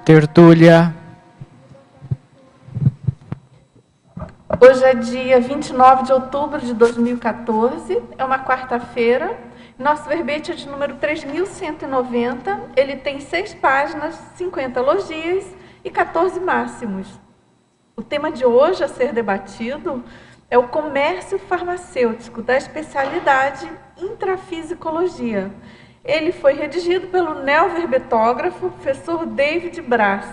tertúlia. Hoje é dia 29 de outubro de 2014, é uma quarta-feira. Nosso verbete é de número 3190, ele tem 6 páginas, 50 elogios e 14 máximos. O tema de hoje a ser debatido é o comércio farmacêutico da especialidade intrafisicologia. Ele foi redigido pelo neoverbetógrafo, professor David Braz.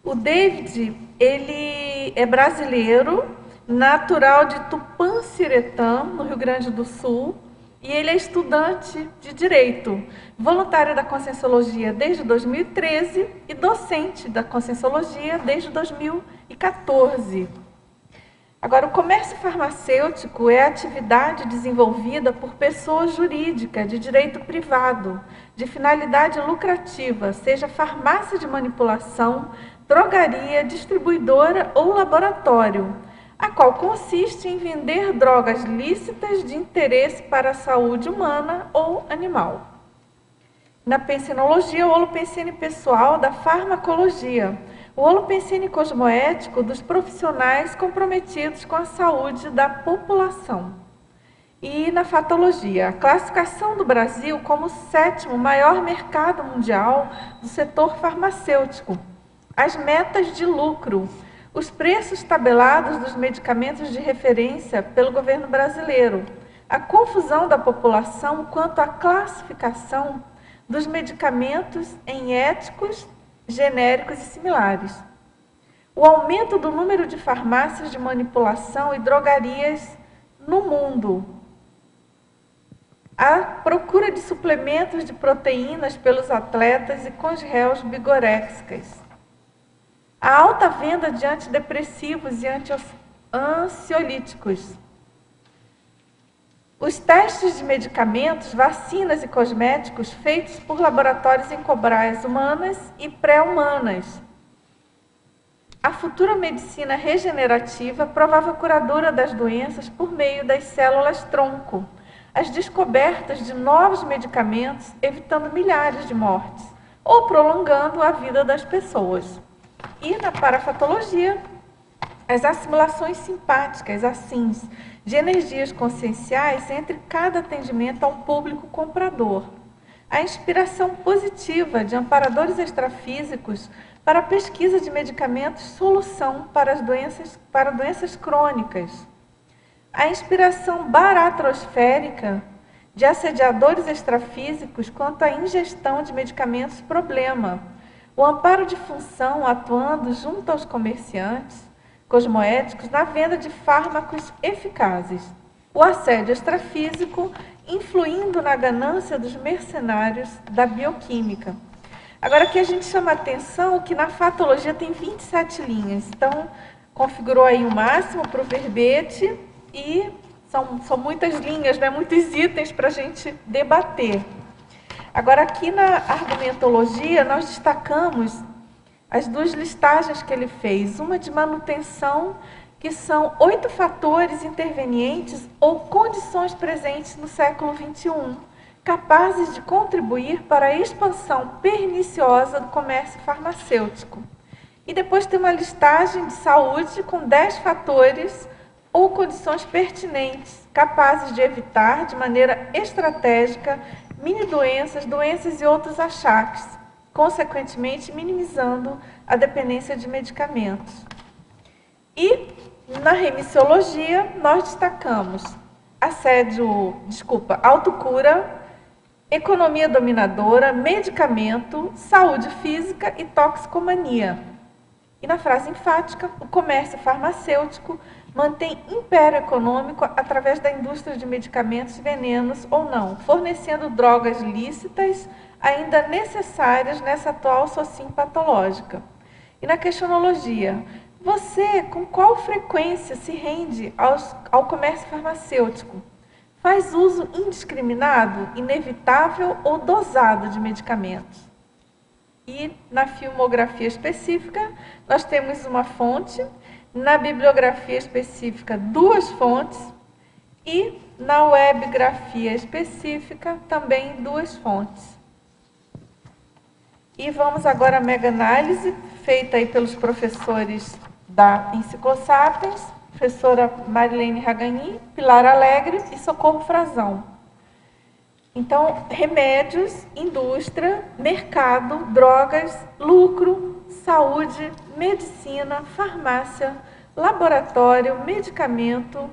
O David, ele é brasileiro, natural de Tupã-Siretã, no Rio Grande do Sul, e ele é estudante de Direito, voluntário da Conscienciologia desde 2013 e docente da Conscienciologia desde 2014. Agora, o comércio farmacêutico é a atividade desenvolvida por pessoas jurídicas de direito privado, de finalidade lucrativa, seja farmácia de manipulação, drogaria, distribuidora ou laboratório, a qual consiste em vender drogas lícitas de interesse para a saúde humana ou animal. Na pensenologia, o holopensene pessoal da farmacologia, o holopensene cosmoético dos profissionais comprometidos com a saúde da população. E na fatologia, a classificação do Brasil como o 7º maior mercado mundial do setor farmacêutico, as metas de lucro, os preços tabelados dos medicamentos de referência pelo governo brasileiro, a confusão da população quanto à classificação dos medicamentos em éticos, genéricos e similares. O aumento do número de farmácias de manipulação e drogarias no mundo. A procura de suplementos de proteínas pelos atletas e congéus bigorexicas. A alta venda de antidepressivos e ansiolíticos. Os testes de medicamentos, vacinas e cosméticos feitos por laboratórios em cobaias humanas e pré-humanas. A futura medicina regenerativa, provável curadora das doenças por meio das células-tronco. As descobertas de novos medicamentos, evitando milhares de mortes ou prolongando a vida das pessoas. E na parafatologia, as assimilações simpáticas, ASSINs, de energias conscienciais entre cada atendimento ao público comprador. A inspiração positiva de amparadores extrafísicos para a pesquisa de medicamentos solução para doenças crônicas. A inspiração baratrosférica de assediadores extrafísicos quanto à ingestão de medicamentos problema. O amparo de função atuando junto aos comerciantes cosmoéticos na venda de fármacos eficazes. O assédio extrafísico influindo na ganância dos mercenários da bioquímica. Agora aqui a gente chama a atenção que na fatologia tem 27 linhas. Então, configurou aí o máximo para o verbete e são muitas linhas, né? Muitos itens para a gente debater. Agora aqui na argumentologia nós destacamos as 2 listagens que ele fez, uma de manutenção, que são 8 fatores intervenientes ou condições presentes no século XXI, capazes de contribuir para a expansão perniciosa do comércio farmacêutico. E depois tem uma listagem de saúde com 10 fatores ou condições pertinentes, capazes de evitar de maneira estratégica mini-doenças, doenças e outros achaques, consequentemente minimizando a dependência de medicamentos. E na remissiologia nós destacamos autocura, economia dominadora, medicamento, saúde física e toxicomania. E na frase enfática, o comércio farmacêutico mantém império econômico através da indústria de medicamentos, venenos ou não, fornecendo drogas lícitas ainda necessárias nessa atual sociem patológica. E na questionologia, você com qual frequência se rende ao comércio farmacêutico? Faz uso indiscriminado, inevitável ou dosado de medicamentos? E na filmografia específica, nós temos uma fonte, na bibliografia específica 2 fontes e na webgrafia específica também 2 fontes. E vamos agora à mega-análise, feita aí pelos professores da Enciclosapiens, professora Marilene Ragani, Pilar Alegre e Socorro Frazão. Então, remédios, indústria, mercado, drogas, lucro, saúde, medicina, farmácia, laboratório, medicamento,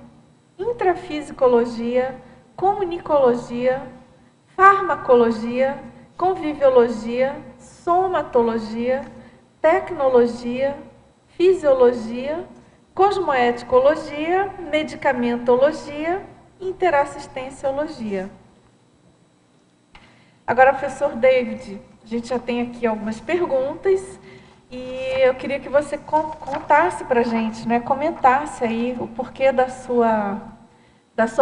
intrafisicologia, comunicologia, farmacologia, conviviologia, somatologia, tecnologia, fisiologia, cosmoeticologia, medicamentologia, interassistenciologia. Agora, professor David, a gente já tem aqui algumas perguntas e eu queria que você contasse para a gente, né, comentasse aí o porquê da sua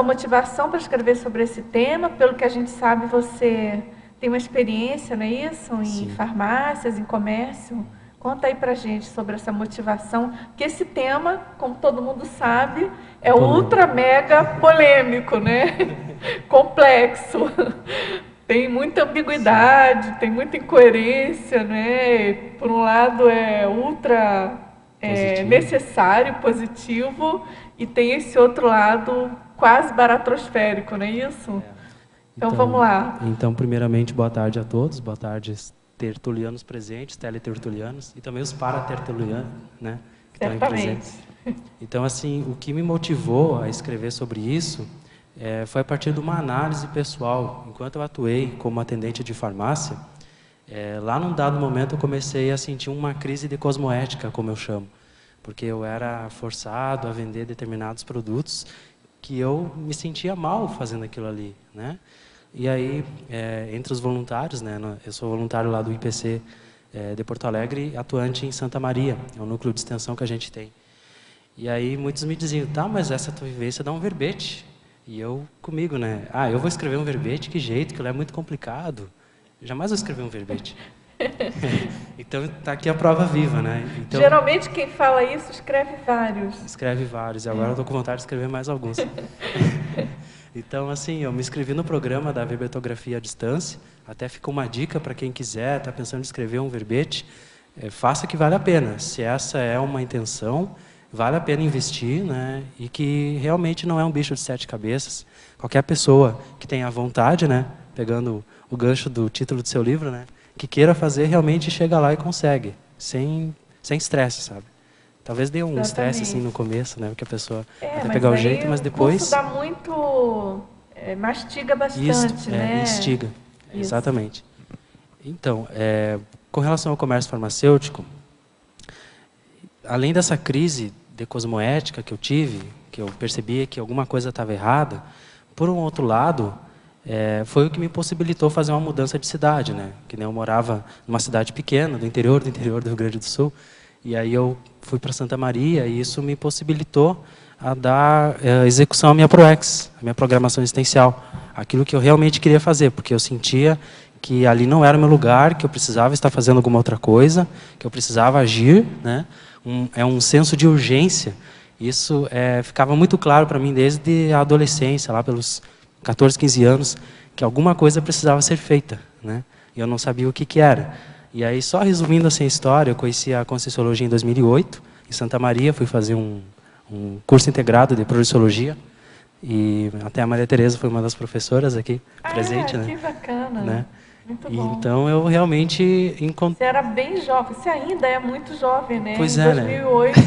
motivação para escrever sobre esse tema. Pelo que a gente sabe, você tem uma experiência, não é isso? Em Sim. farmácias, em comércio. Conta aí pra gente sobre essa motivação, porque esse tema, como todo mundo sabe, é ultra mega polêmico, né? Complexo. Tem muita ambiguidade, tem muita incoerência, né? Por um lado é ultra necessário, positivo, e tem esse outro lado quase baratrosférico, não é isso? Então vamos lá. Então, primeiramente, boa tarde a todos, boa tarde tertulianos presentes, teletertulianos, e também os paratertulianos, né, que estão aí presentes. Então, assim, o que me motivou a escrever sobre isso foi a partir de uma análise pessoal. Enquanto eu atuei como atendente de farmácia, lá num dado momento eu comecei a sentir uma crise de cosmoética, como eu chamo, porque eu era forçado a vender determinados produtos que eu me sentia mal fazendo aquilo ali, né? E aí, entre os voluntários, né, eu sou voluntário lá do IPC de Porto Alegre, atuante em Santa Maria, é um núcleo de extensão que a gente tem. E aí muitos me diziam, tá, mas essa tua vivência dá um verbete. E eu comigo, né, eu vou escrever um verbete, que jeito, que ele é muito complicado. Jamais vou escrever um verbete. Então está aqui a prova viva, né? Então, geralmente quem fala isso escreve vários. Escreve vários, e agora eu estou com vontade de escrever mais alguns. Então, assim, eu me inscrevi no programa da verbetografia à distância. Até fica uma dica para quem quiser, está pensando em escrever um verbete, faça que vale a pena. Se essa é uma intenção, vale a pena investir, né? E que realmente não é um bicho de 7 cabeças. Qualquer pessoa que tenha vontade, né? Pegando o gancho do título do seu livro, né? Que queira fazer, realmente chega lá e consegue, sem estresse, sabe? Talvez dê um estresse assim no começo, né? Porque a pessoa vai pegar o jeito, mas depois... Isso dá muito... mastiga bastante, né? Instiga, exatamente. Então, com relação ao comércio farmacêutico, além dessa crise de cosmoética que eu tive, que eu percebia que alguma coisa estava errada, por um outro lado, foi o que me possibilitou fazer uma mudança de cidade, né? Que nem eu morava numa cidade pequena, do interior do Rio Grande do Sul, e aí eu fui para Santa Maria e isso me possibilitou a dar execução à minha ProEx, a minha programação existencial, aquilo que eu realmente queria fazer, porque eu sentia que ali não era o meu lugar, que eu precisava estar fazendo alguma outra coisa, que eu precisava agir, né? Um senso de urgência. Isso ficava muito claro para mim desde a adolescência, lá pelos 14, 15 anos, que alguma coisa precisava ser feita, né? E eu não sabia o que era. E aí, só resumindo assim a história, eu conheci a Conscienciologia em 2008, em Santa Maria, fui fazer um curso integrado de Projeciologia, e até a Maria Tereza foi uma das professoras aqui presente, né? Que bacana, né? Muito bom. Então, eu realmente encontrei... Você era bem jovem, você ainda é muito jovem, né? Pois em 2008...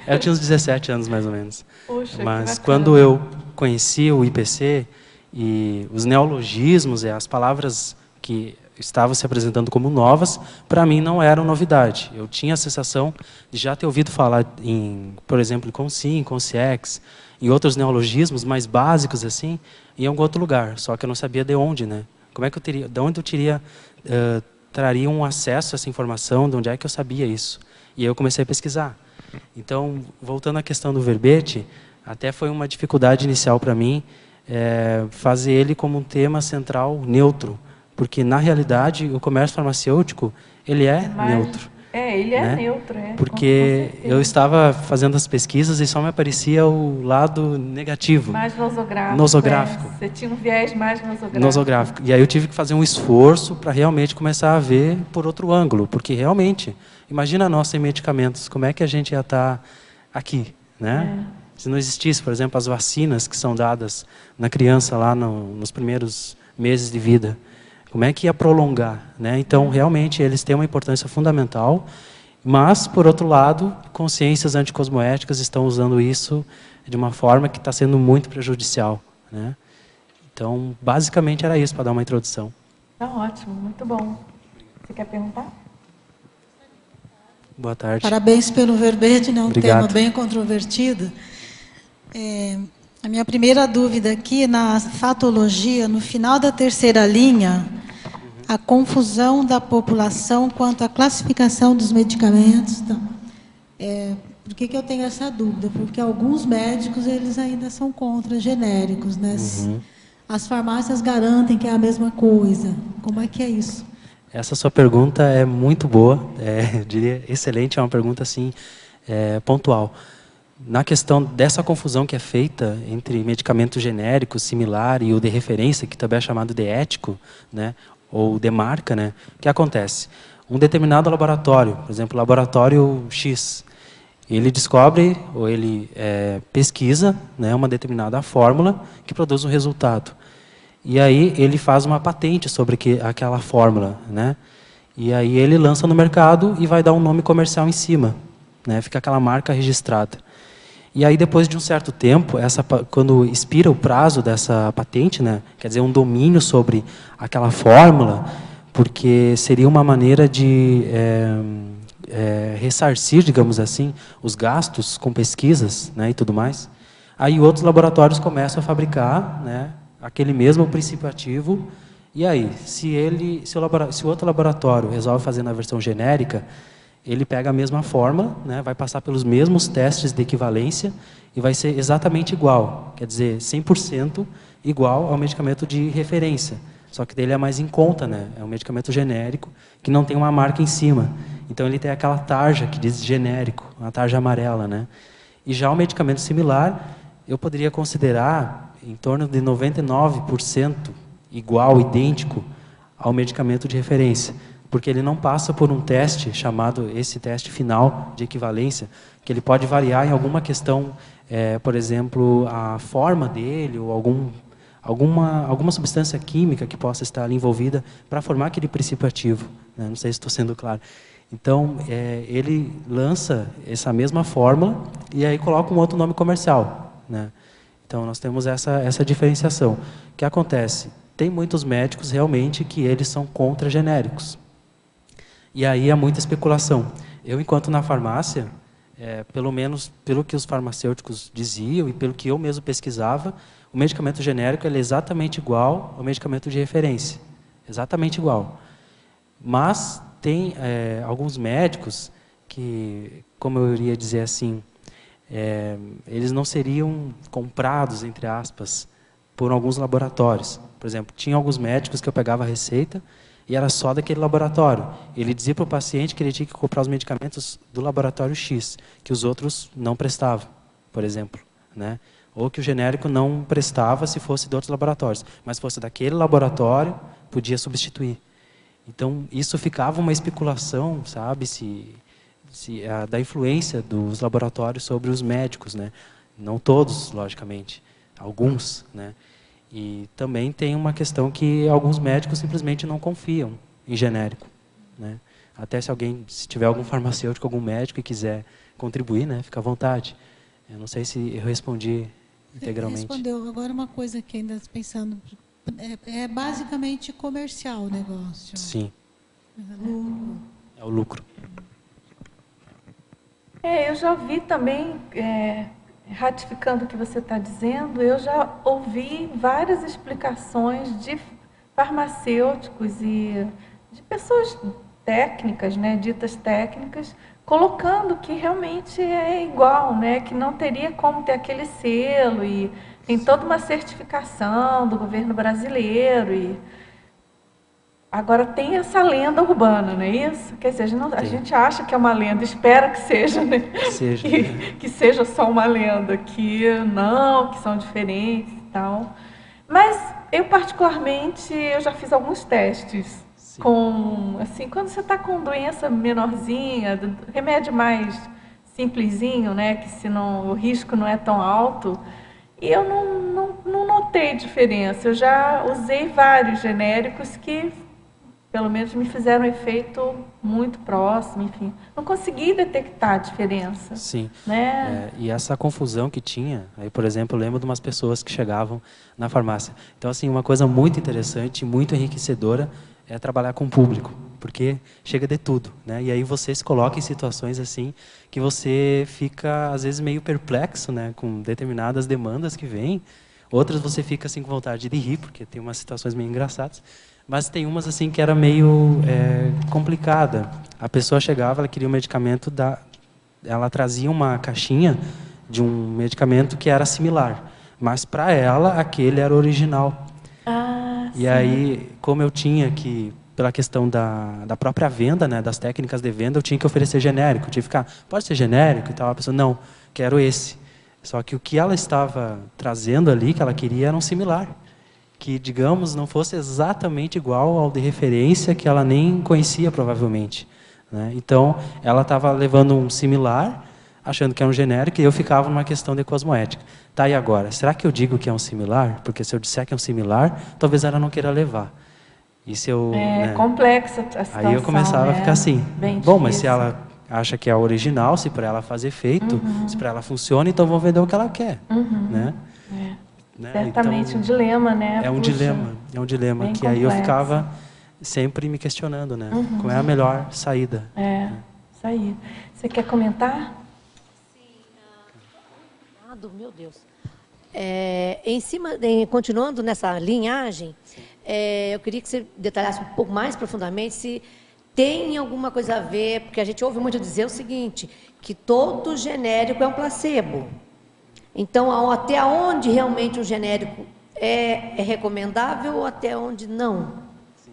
eu tinha uns 17 anos, mais ou menos. Puxa, mas quando eu conheci o IPC e os neologismos e as palavras que estavam se apresentando como novas, para mim não eram novidade. Eu tinha a sensação de já ter ouvido falar, por exemplo, em Consim, Consciex, e outros neologismos mais básicos assim, em algum outro lugar, só que eu não sabia de onde, né? Como é que eu teria, de onde eu traria um acesso a essa informação, de onde é que eu sabia isso? E aí eu comecei a pesquisar. Então, voltando à questão do verbete, até foi uma dificuldade inicial para mim fazer ele como um tema central neutro, porque, na realidade, o comércio farmacêutico ele é neutro. Ele é né? neutro, Porque com certeza. eu estava fazendo as pesquisas e só me aparecia o lado negativo. Mais nosográfico. Nosográfico. Você tinha um viés mais nosográfico. Nosográfico. E aí eu tive que fazer um esforço para realmente começar a ver por outro ângulo, porque realmente, imagina nós sem medicamentos, como é que a gente ia estar aqui, né? Se não existisse, por exemplo, as vacinas que são dadas na criança lá nos primeiros meses de vida, como é que ia prolongar, né? Então, realmente, eles têm uma importância fundamental, mas, por outro lado, consciências anticosmoéticas estão usando isso de uma forma que está sendo muito prejudicial, né? Então, basicamente era isso, para dar uma introdução. Tá ótimo, muito bom. Você quer perguntar? Boa tarde. Parabéns pelo verbete, né? Um Obrigado. tema bem controvertido. A minha primeira dúvida aqui, na fatologia, no final da terceira linha, a confusão da população quanto à classificação dos medicamentos. Então, por que eu tenho essa dúvida? Porque alguns médicos, eles ainda são contra genéricos, né? As farmácias garantem que é a mesma coisa. Como é que é isso? Essa sua pergunta é muito boa, eu diria excelente, é uma pergunta assim, pontual. Na questão dessa confusão que é feita entre medicamento genérico, similar e o de referência, que também é chamado de ético, né, ou de marca, né, o que acontece? Um determinado laboratório, por exemplo, o laboratório X, ele descobre ou ele pesquisa, né, uma determinada fórmula que produz um resultado. E aí ele faz uma patente sobre aquela fórmula, né? E aí ele lança no mercado e vai dar um nome comercial em cima, né? Fica aquela marca registrada. E aí depois de um certo tempo, quando expira o prazo dessa patente, né? Quer dizer, um domínio sobre aquela fórmula, porque seria uma maneira de ressarcir, digamos assim, os gastos com pesquisas, né, e tudo mais. Aí outros laboratórios começam a fabricar, né, aquele mesmo princípio ativo. E aí, se o outro laboratório resolve fazer na versão genérica, ele pega a mesma fórmula, né, vai passar pelos mesmos testes de equivalência e vai ser exatamente igual, quer dizer, 100% igual ao medicamento de referência. Só que dele é mais em conta, né? É um medicamento genérico que não tem uma marca em cima. Então ele tem aquela tarja que diz genérico, uma tarja amarela, né? E já o medicamento similar, eu poderia considerar em torno de 99% igual, idêntico ao medicamento de referência, porque ele não passa por um teste chamado esse teste final de equivalência, que ele pode variar em alguma questão, por exemplo, a forma dele ou alguma substância química que possa estar ali envolvida para formar aquele princípio ativo, né? Não sei se estou sendo claro. Então, ele lança essa mesma fórmula e aí coloca um outro nome comercial, né? Então, nós temos essa diferenciação. O que acontece? Tem muitos médicos, realmente, que eles são contra genéricos. E aí há muita especulação. Eu, enquanto na farmácia, pelo menos pelo que os farmacêuticos diziam e pelo que eu mesmo pesquisava, o medicamento genérico ele é exatamente igual ao medicamento de referência. Exatamente igual. Mas tem alguns médicos que, como eu iria dizer assim, eles não seriam comprados, entre aspas, por alguns laboratórios. Por exemplo, tinha alguns médicos que eu pegava a receita e era só daquele laboratório. Ele dizia para o paciente que ele tinha que comprar os medicamentos do laboratório X, que os outros não prestavam, por exemplo, né? Ou que o genérico não prestava se fosse de outros laboratórios, mas se fosse daquele laboratório, podia substituir. Então, isso ficava uma especulação, sabe, da influência dos laboratórios sobre os médicos, né? Não todos, logicamente, alguns, né? E também tem uma questão que alguns médicos simplesmente não confiam em genérico, né? Até se tiver algum farmacêutico, algum médico e quiser contribuir, né, fica à vontade. Eu não sei se eu respondi integralmente. Respondeu. Agora uma coisa que ainda pensando, é basicamente comercial o negócio. Sim. Lucro. É o lucro. Eu já vi também, ratificando o que você está dizendo, eu já ouvi várias explicações de farmacêuticos e de pessoas técnicas, né, ditas técnicas, colocando que realmente é igual, né, que não teria como ter aquele selo e tem toda uma certificação do governo brasileiro e Agora tem essa lenda urbana, não é isso? Quer dizer, a gente acha que é uma lenda, espera que seja, né? Seja. Que seja só uma lenda, que não, que são diferentes e tal. Mas eu particularmente, eu já fiz alguns testes. Sim. Com, assim, quando você está com doença menorzinha, remédio mais simplesinho, né? Que se não, o risco não é tão alto. E eu não notei diferença. Eu já usei vários genéricos que, pelo menos, me fizeram um efeito muito próximo, enfim. Não consegui detectar a diferença. Sim. Né? E essa confusão que tinha, aí, por exemplo, eu lembro de umas pessoas que chegavam na farmácia. Então, assim, uma coisa muito interessante, muito enriquecedora, é trabalhar com o público, porque chega de tudo, né? E aí você se coloca em situações assim que você fica às vezes meio perplexo, né, com determinadas demandas que vêm. Outras você fica assim com vontade de rir, porque tem umas situações meio engraçadas. Mas tem umas assim que era meio complicada. A pessoa chegava, ela queria um medicamento ela trazia uma caixinha de um medicamento que era similar, mas para ela aquele era o original. E aí, como eu tinha que, pela questão da própria venda, né, das técnicas de venda, eu tinha que oferecer genérico. Eu tinha que ficar, pode ser genérico e tal. A pessoa, não, quero esse. Só que o que ela estava trazendo ali, que ela queria, era um similar. Que, digamos, não fosse exatamente igual ao de referência, que ela nem conhecia, provavelmente. Né? Então, ela estava levando um similar, achando que é um genérico, e eu ficava numa questão de cosmoética. Tá, e agora? Será que eu digo que é um similar? Porque se eu disser que é um similar, talvez ela não queira levar. E se eu, né? Complexa a situação. Aí eu começava a ficar assim, bem bom, mas difícil. se ela acha que é original, se para ela faz efeito, se para ela funciona, então vamos vender o que ela quer. Né? Né? Certamente então, um dilema, né? É um dilema que aí eu ficava sempre me questionando, né? Qual é a melhor saída? Isso aí. Você quer comentar? Meu Deus. Continuando nessa linhagem, eu queria que você detalhasse um pouco mais profundamente se tem alguma coisa a ver, porque a gente ouve muito dizer o seguinte, que todo genérico é um placebo. Então, até onde realmente o genérico é recomendável ou até onde não? Sim.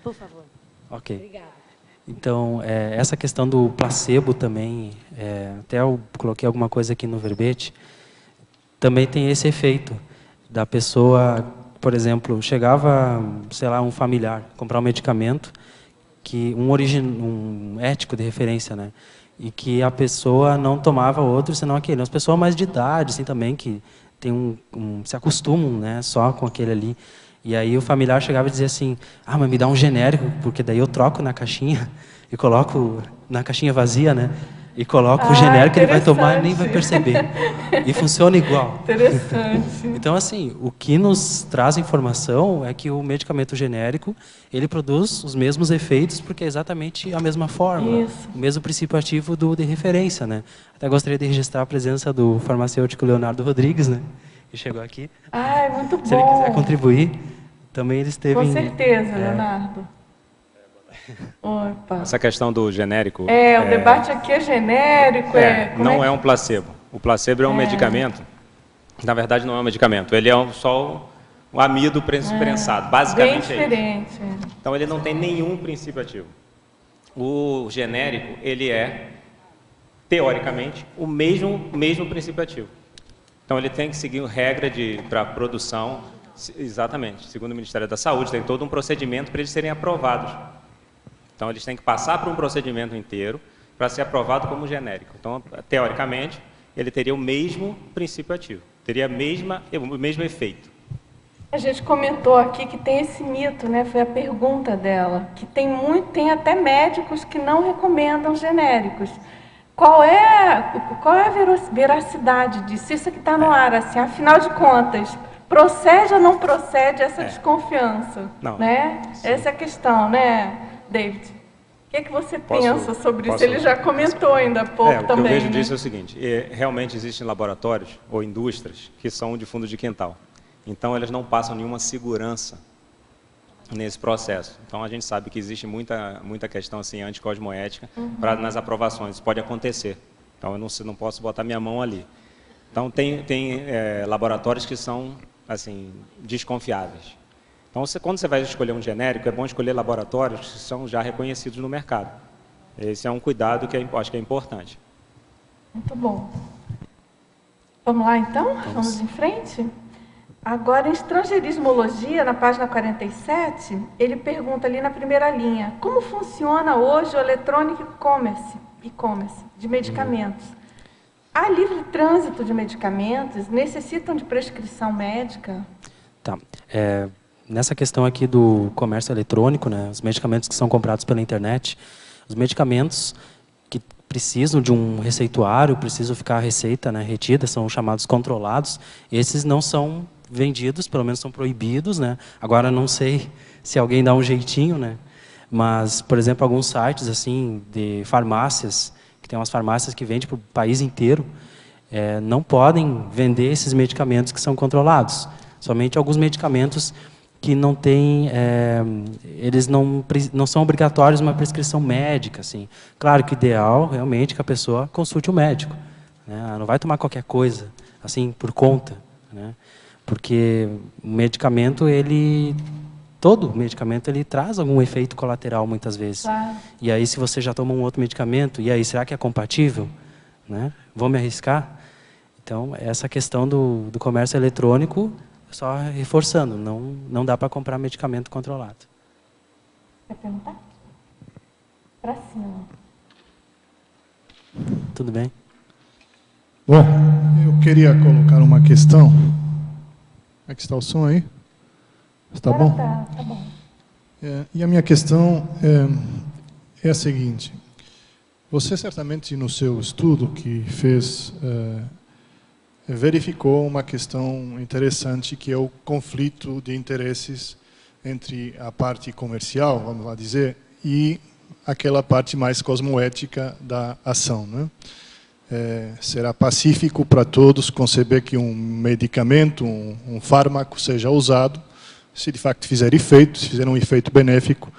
Por favor. Ok. Obrigada. Então, essa questão do placebo também, até eu coloquei alguma coisa aqui no verbete, também tem esse efeito da pessoa, por exemplo, chegava, sei lá, um familiar, comprar um medicamento, um ético de referência, né? E que a pessoa não tomava outro senão aquele. As pessoas mais de idade, assim, também, que tem se acostumam, né, só com aquele ali. E aí o familiar chegava e dizia assim, mas me dá um genérico, porque daí eu troco na caixinha e coloco na caixinha vazia, né? E coloco o genérico que ele vai tomar e nem vai perceber. E funciona igual. Interessante. Então, assim, o que nos traz informação é que o medicamento genérico, ele produz os mesmos efeitos, porque é exatamente a mesma fórmula, o mesmo princípio ativo de referência, né? Até gostaria de registrar a presença do farmacêutico Leonardo Rodrigues, né? Que chegou aqui. Muito bom. Se ele quiser contribuir, também ele esteve... Com certeza, Leonardo. Opa. Essa questão do genérico... o debate aqui é genérico. Não é um placebo. O placebo é um medicamento. Na verdade, não é um medicamento. Ele é só um amido prensado. Basicamente bem diferente. É isso. Então, ele não tem nenhum princípio ativo. O genérico, ele é, teoricamente, o mesmo princípio ativo. Então, ele tem que seguir regra para produção. Exatamente. Segundo o Ministério da Saúde, tem todo um procedimento para eles serem aprovados. Então, eles têm que passar por um procedimento inteiro para ser aprovado como genérico. Então, teoricamente, ele teria o mesmo princípio ativo, teria o mesmo efeito. A gente comentou aqui que tem esse mito, né? Foi a pergunta dela, que tem até médicos que não recomendam genéricos. Qual é a veracidade disso? Isso que está no ar, assim, afinal de contas, procede ou não procede essa desconfiança? Não. Né? Essa é a questão, né? David, o que você pensa sobre isso? Ele já comentou ainda há pouco também. O que eu vejo disso é o seguinte, realmente existem laboratórios ou indústrias que são de fundo de quintal. Então, elas não passam nenhuma segurança nesse processo. Então, a gente sabe que existe muita questão assim, anticosmoética nas aprovações. Isso pode acontecer. Então, eu não posso botar minha mão ali. Então, tem laboratórios que são assim, desconfiáveis. Então, quando você vai escolher um genérico, é bom escolher laboratórios que são já reconhecidos no mercado. Esse é um cuidado que acho que é importante. Muito bom. Vamos lá, então? Vamos em frente? Agora, em estrangeirismologia, na página 47, ele pergunta ali na primeira linha, como funciona hoje o electronic e-commerce de medicamentos? Há livre trânsito de medicamentos? Necessitam de prescrição médica? Tá. Nessa questão aqui do comércio eletrônico, né, os medicamentos que são comprados pela internet, os medicamentos que precisam de um receituário, precisam ficar a receita, né, retida, são chamados controlados, esses não são vendidos, pelo menos são proibidos, né? Agora não sei se alguém dá um jeitinho, né? Mas, por exemplo, alguns sites assim de farmácias, que tem umas farmácias que vendem para o país inteiro, não podem vender esses medicamentos que são controlados. Somente alguns medicamentos que não têm, eles não são obrigatórios uma prescrição médica, assim. Claro que o ideal realmente é que a pessoa consulte o médico, né? Ela não vai tomar qualquer coisa assim por conta, né? Porque o medicamento, todo medicamento, ele traz algum efeito colateral, muitas vezes. Claro. E aí, se você já toma um outro medicamento, e aí, será que é compatível? Né? Vou me arriscar? Então, essa questão do comércio eletrônico, só reforçando, não dá para comprar medicamento controlado. Quer perguntar? Para cima. Tudo bem? Bom, eu queria colocar uma questão. Como é que está o som aí? Está bom? Tá bom. E a minha questão é a seguinte. Você certamente no seu estudo que fez, verificou uma questão interessante que é o conflito de interesses entre a parte comercial, vamos lá dizer, e aquela parte mais cosmoética da ação, né? Será pacífico para todos conceber que um medicamento, um fármaco seja usado, se de facto fizer efeito, se fizer um efeito benéfico,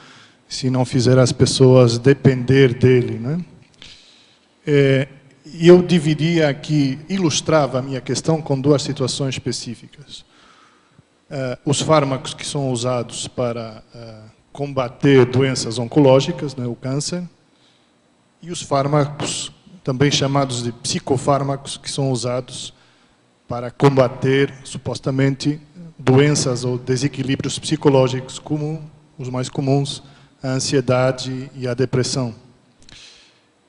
se não fizer as pessoas depender dele, né? E eu dividia aqui, ilustrava a minha questão com duas situações específicas. Os fármacos que são usados para combater doenças oncológicas, né, o câncer, e os fármacos também chamados de psicofármacos, que são usados para combater, supostamente, doenças ou desequilíbrios psicológicos, como os mais comuns, a ansiedade e a depressão.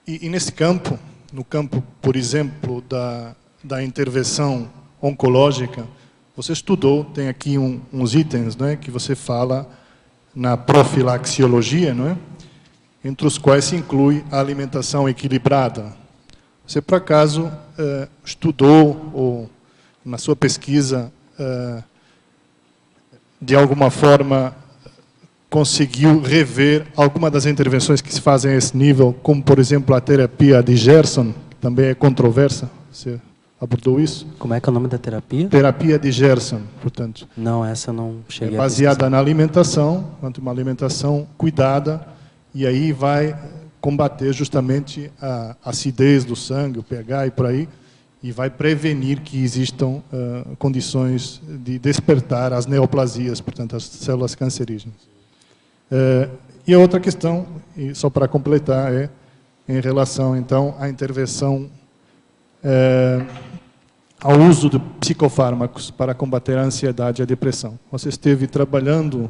E nesse campo, no campo, por exemplo, da intervenção oncológica, você estudou, tem aqui uns itens, né, que você fala na profilaxiologia, não é? Entre os quais se inclui a alimentação equilibrada. Você, por acaso, estudou, ou na sua pesquisa, de alguma forma, conseguiu rever alguma das intervenções que se fazem a esse nível, como, por exemplo, a terapia de Gerson, que também é controversa? Você abordou isso? Como é que é o nome da terapia? Terapia de Gerson, portanto. Não, essa eu não cheguei a baseada na alimentação, uma alimentação cuidada, e aí vai combater justamente a acidez do sangue, o pH e por aí, e vai prevenir que existam condições de despertar as neoplasias, portanto, as células cancerígenas. E a outra questão, e só para completar, é em relação, então, à intervenção, ao uso de psicofármacos para combater a ansiedade e a depressão. Você esteve trabalhando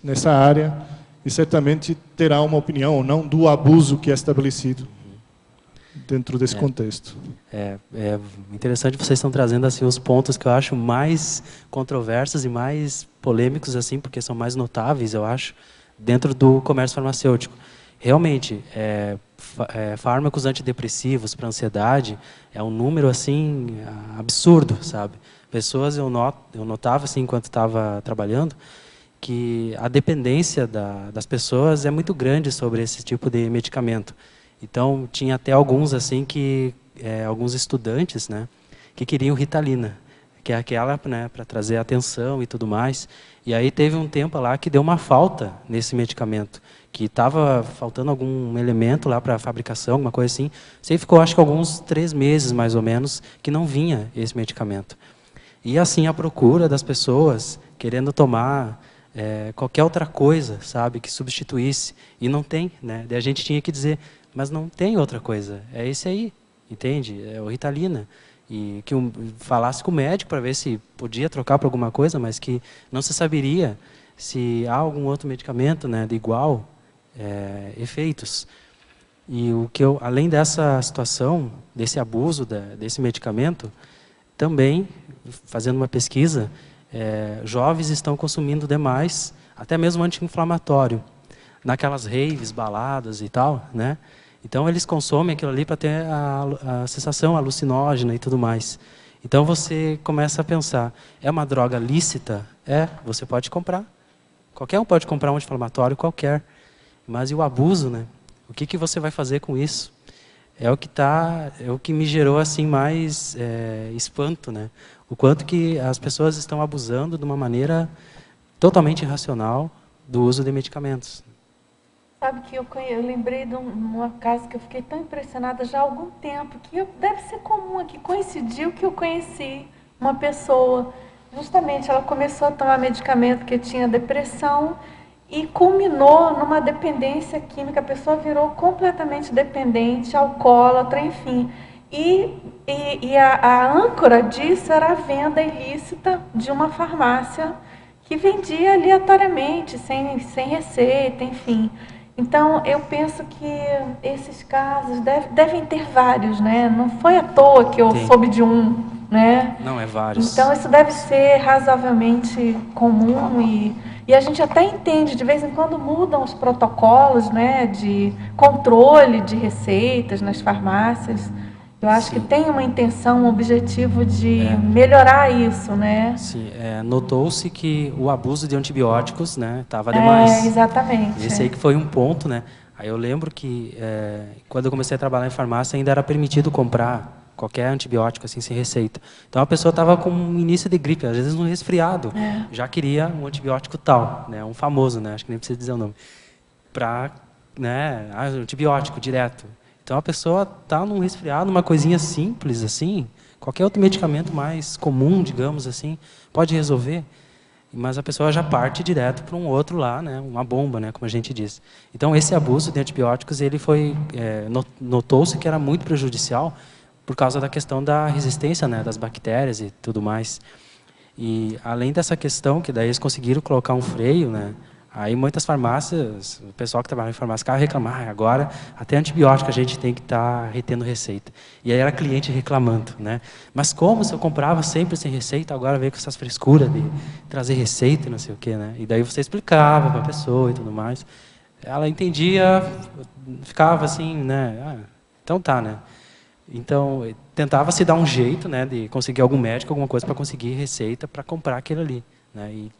nessa área e certamente terá uma opinião ou não do abuso que é estabelecido dentro desse contexto. É interessante, vocês estão trazendo assim os pontos que eu acho mais controversos e mais polêmicos, assim, porque são mais notáveis, eu acho, dentro do comércio farmacêutico. Realmente, fármacos antidepressivos para ansiedade é um número assim absurdo, sabe? Pessoas, eu notava assim enquanto estava trabalhando, que a dependência das pessoas é muito grande sobre esse tipo de medicamento. Então, tinha até alguns assim alguns estudantes, né, que queriam Ritalina, que é aquela, né, para trazer atenção e tudo mais. E aí teve um tempo lá que deu uma falta nesse medicamento, que estava faltando algum elemento lá para a fabricação, alguma coisa assim. Isso aí ficou, acho que alguns 3 meses, mais ou menos, que não vinha esse medicamento. E assim a procura das pessoas querendo tomar qualquer outra coisa, sabe, que substituísse. E não tem, né? Daí a gente tinha que dizer, mas não tem outra coisa, é esse aí, entende? É o Ritalina. E que falasse com o médico para ver se podia trocar por alguma coisa, mas que não se saberia se há algum outro medicamento, né, de igual efeitos. E além dessa situação, desse abuso desse medicamento, também, fazendo uma pesquisa, jovens estão consumindo demais, até mesmo anti-inflamatório, naquelas raves, baladas e tal, né? Então, eles consomem aquilo ali para ter a sensação alucinógena e tudo mais. Então, você começa a pensar, é uma droga lícita? Você pode comprar. Qualquer um pode comprar um anti-inflamatório qualquer. Mas e o abuso, né? O que você vai fazer com isso? É o que me gerou assim mais espanto, né? O quanto que as pessoas estão abusando de uma maneira totalmente irracional do uso de medicamentos. Sabe que eu lembrei de uma casa que eu fiquei tão impressionada já há algum tempo, que deve ser comum aqui, coincidiu que eu conheci uma pessoa, justamente ela começou a tomar medicamento porque tinha depressão e culminou numa dependência química, a pessoa virou completamente dependente, alcoólatra, enfim. E a âncora disso era a venda ilícita de uma farmácia que vendia aleatoriamente, sem receita, enfim. Então, eu penso que esses casos devem ter vários, né? Não foi à toa que eu soube de um, né? Não, é vários. Então, isso deve ser razoavelmente comum e a gente até entende, de vez em quando mudam os protocolos, né, de controle de receitas nas farmácias. Eu acho que tem uma intenção, um objetivo de melhorar isso, né? Sim, notou-se que o abuso de antibióticos, né, estava demais. Exatamente. Esse aí que foi um ponto, né? Aí eu lembro que quando eu comecei a trabalhar em farmácia ainda era permitido comprar qualquer antibiótico assim sem receita. Então a pessoa estava com um início de gripe, às vezes um resfriado, já queria um antibiótico tal, né? Um famoso, né? Acho que nem precisa dizer o nome, para, né? Antibiótico direto. Então a pessoa está num resfriado, uma coisinha simples assim, qualquer outro medicamento mais comum, digamos assim, pode resolver, mas a pessoa já parte direto para um outro lá, né, uma bomba, né, como a gente diz. Então esse abuso de antibióticos, ele foi notou-se que era muito prejudicial por causa da questão da resistência, né, das bactérias e tudo mais. E além dessa questão que daí eles conseguiram colocar um freio, né? Aí muitas farmácias, o pessoal que trabalha em farmácia ficava reclamando, agora até antibiótico a gente tem que estar retendo receita. E aí era cliente reclamando, né? Mas como se eu comprava sempre sem receita, agora veio com essas frescuras de trazer receita e não sei o quê, né? E daí você explicava para a pessoa e tudo mais. Ela entendia, ficava assim, né? Então tá, né? Então tentava se dar um jeito, né, de conseguir algum médico, alguma coisa para conseguir receita para comprar aquilo ali, né? E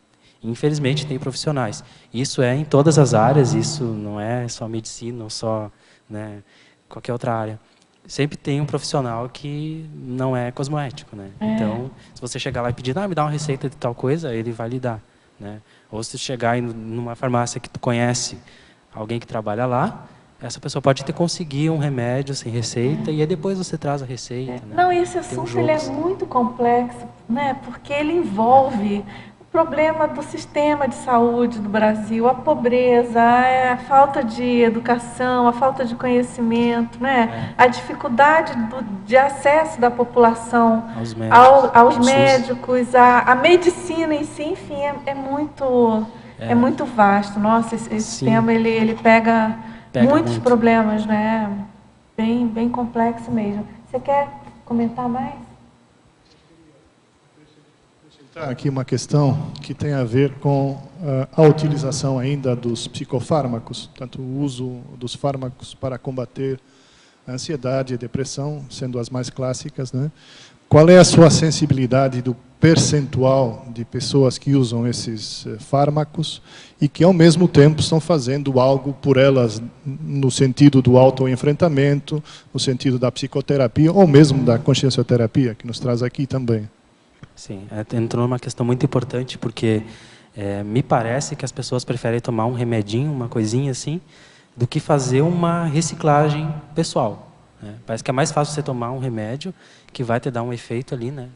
infelizmente tem profissionais. Isso é em todas as áreas, isso não é só medicina, não só, né, qualquer outra área. Sempre tem um profissional que não é cosmoético, né? Então, se você chegar lá e pedir, me dá uma receita de tal coisa, ele vai lhe dar, né? Ou se chegar numa farmácia que tu conhece alguém que trabalha lá, essa pessoa pode ter conseguir um remédio sem receita e aí depois você traz a receita. Né? Não, esse assunto ele é muito complexo, né? Porque ele envolve o problema do sistema de saúde do Brasil, a pobreza, a falta de educação, a falta de conhecimento, né? A dificuldade de acesso da população aos médicos, a medicina em si, enfim, é muito vasto. Nossa, esse tema ele pega muitos problemas, né? Bem complexo mesmo. Você quer comentar mais? Aqui uma questão que tem a ver com a utilização ainda dos psicofármacos, tanto o uso dos fármacos para combater a ansiedade e a depressão, sendo as mais clássicas, né? Qual é a sua sensibilidade do percentual de pessoas que usam esses fármacos e que, ao mesmo tempo, estão fazendo algo por elas no sentido do autoenfrentamento, no sentido da psicoterapia ou mesmo da consciencioterapia, que nos traz aqui também? Sim, entrou numa questão muito importante, porque me parece que as pessoas preferem tomar um remedinho, uma coisinha assim, do que fazer uma reciclagem pessoal. Né? Parece que é mais fácil você tomar um remédio que vai te dar um efeito ali, né?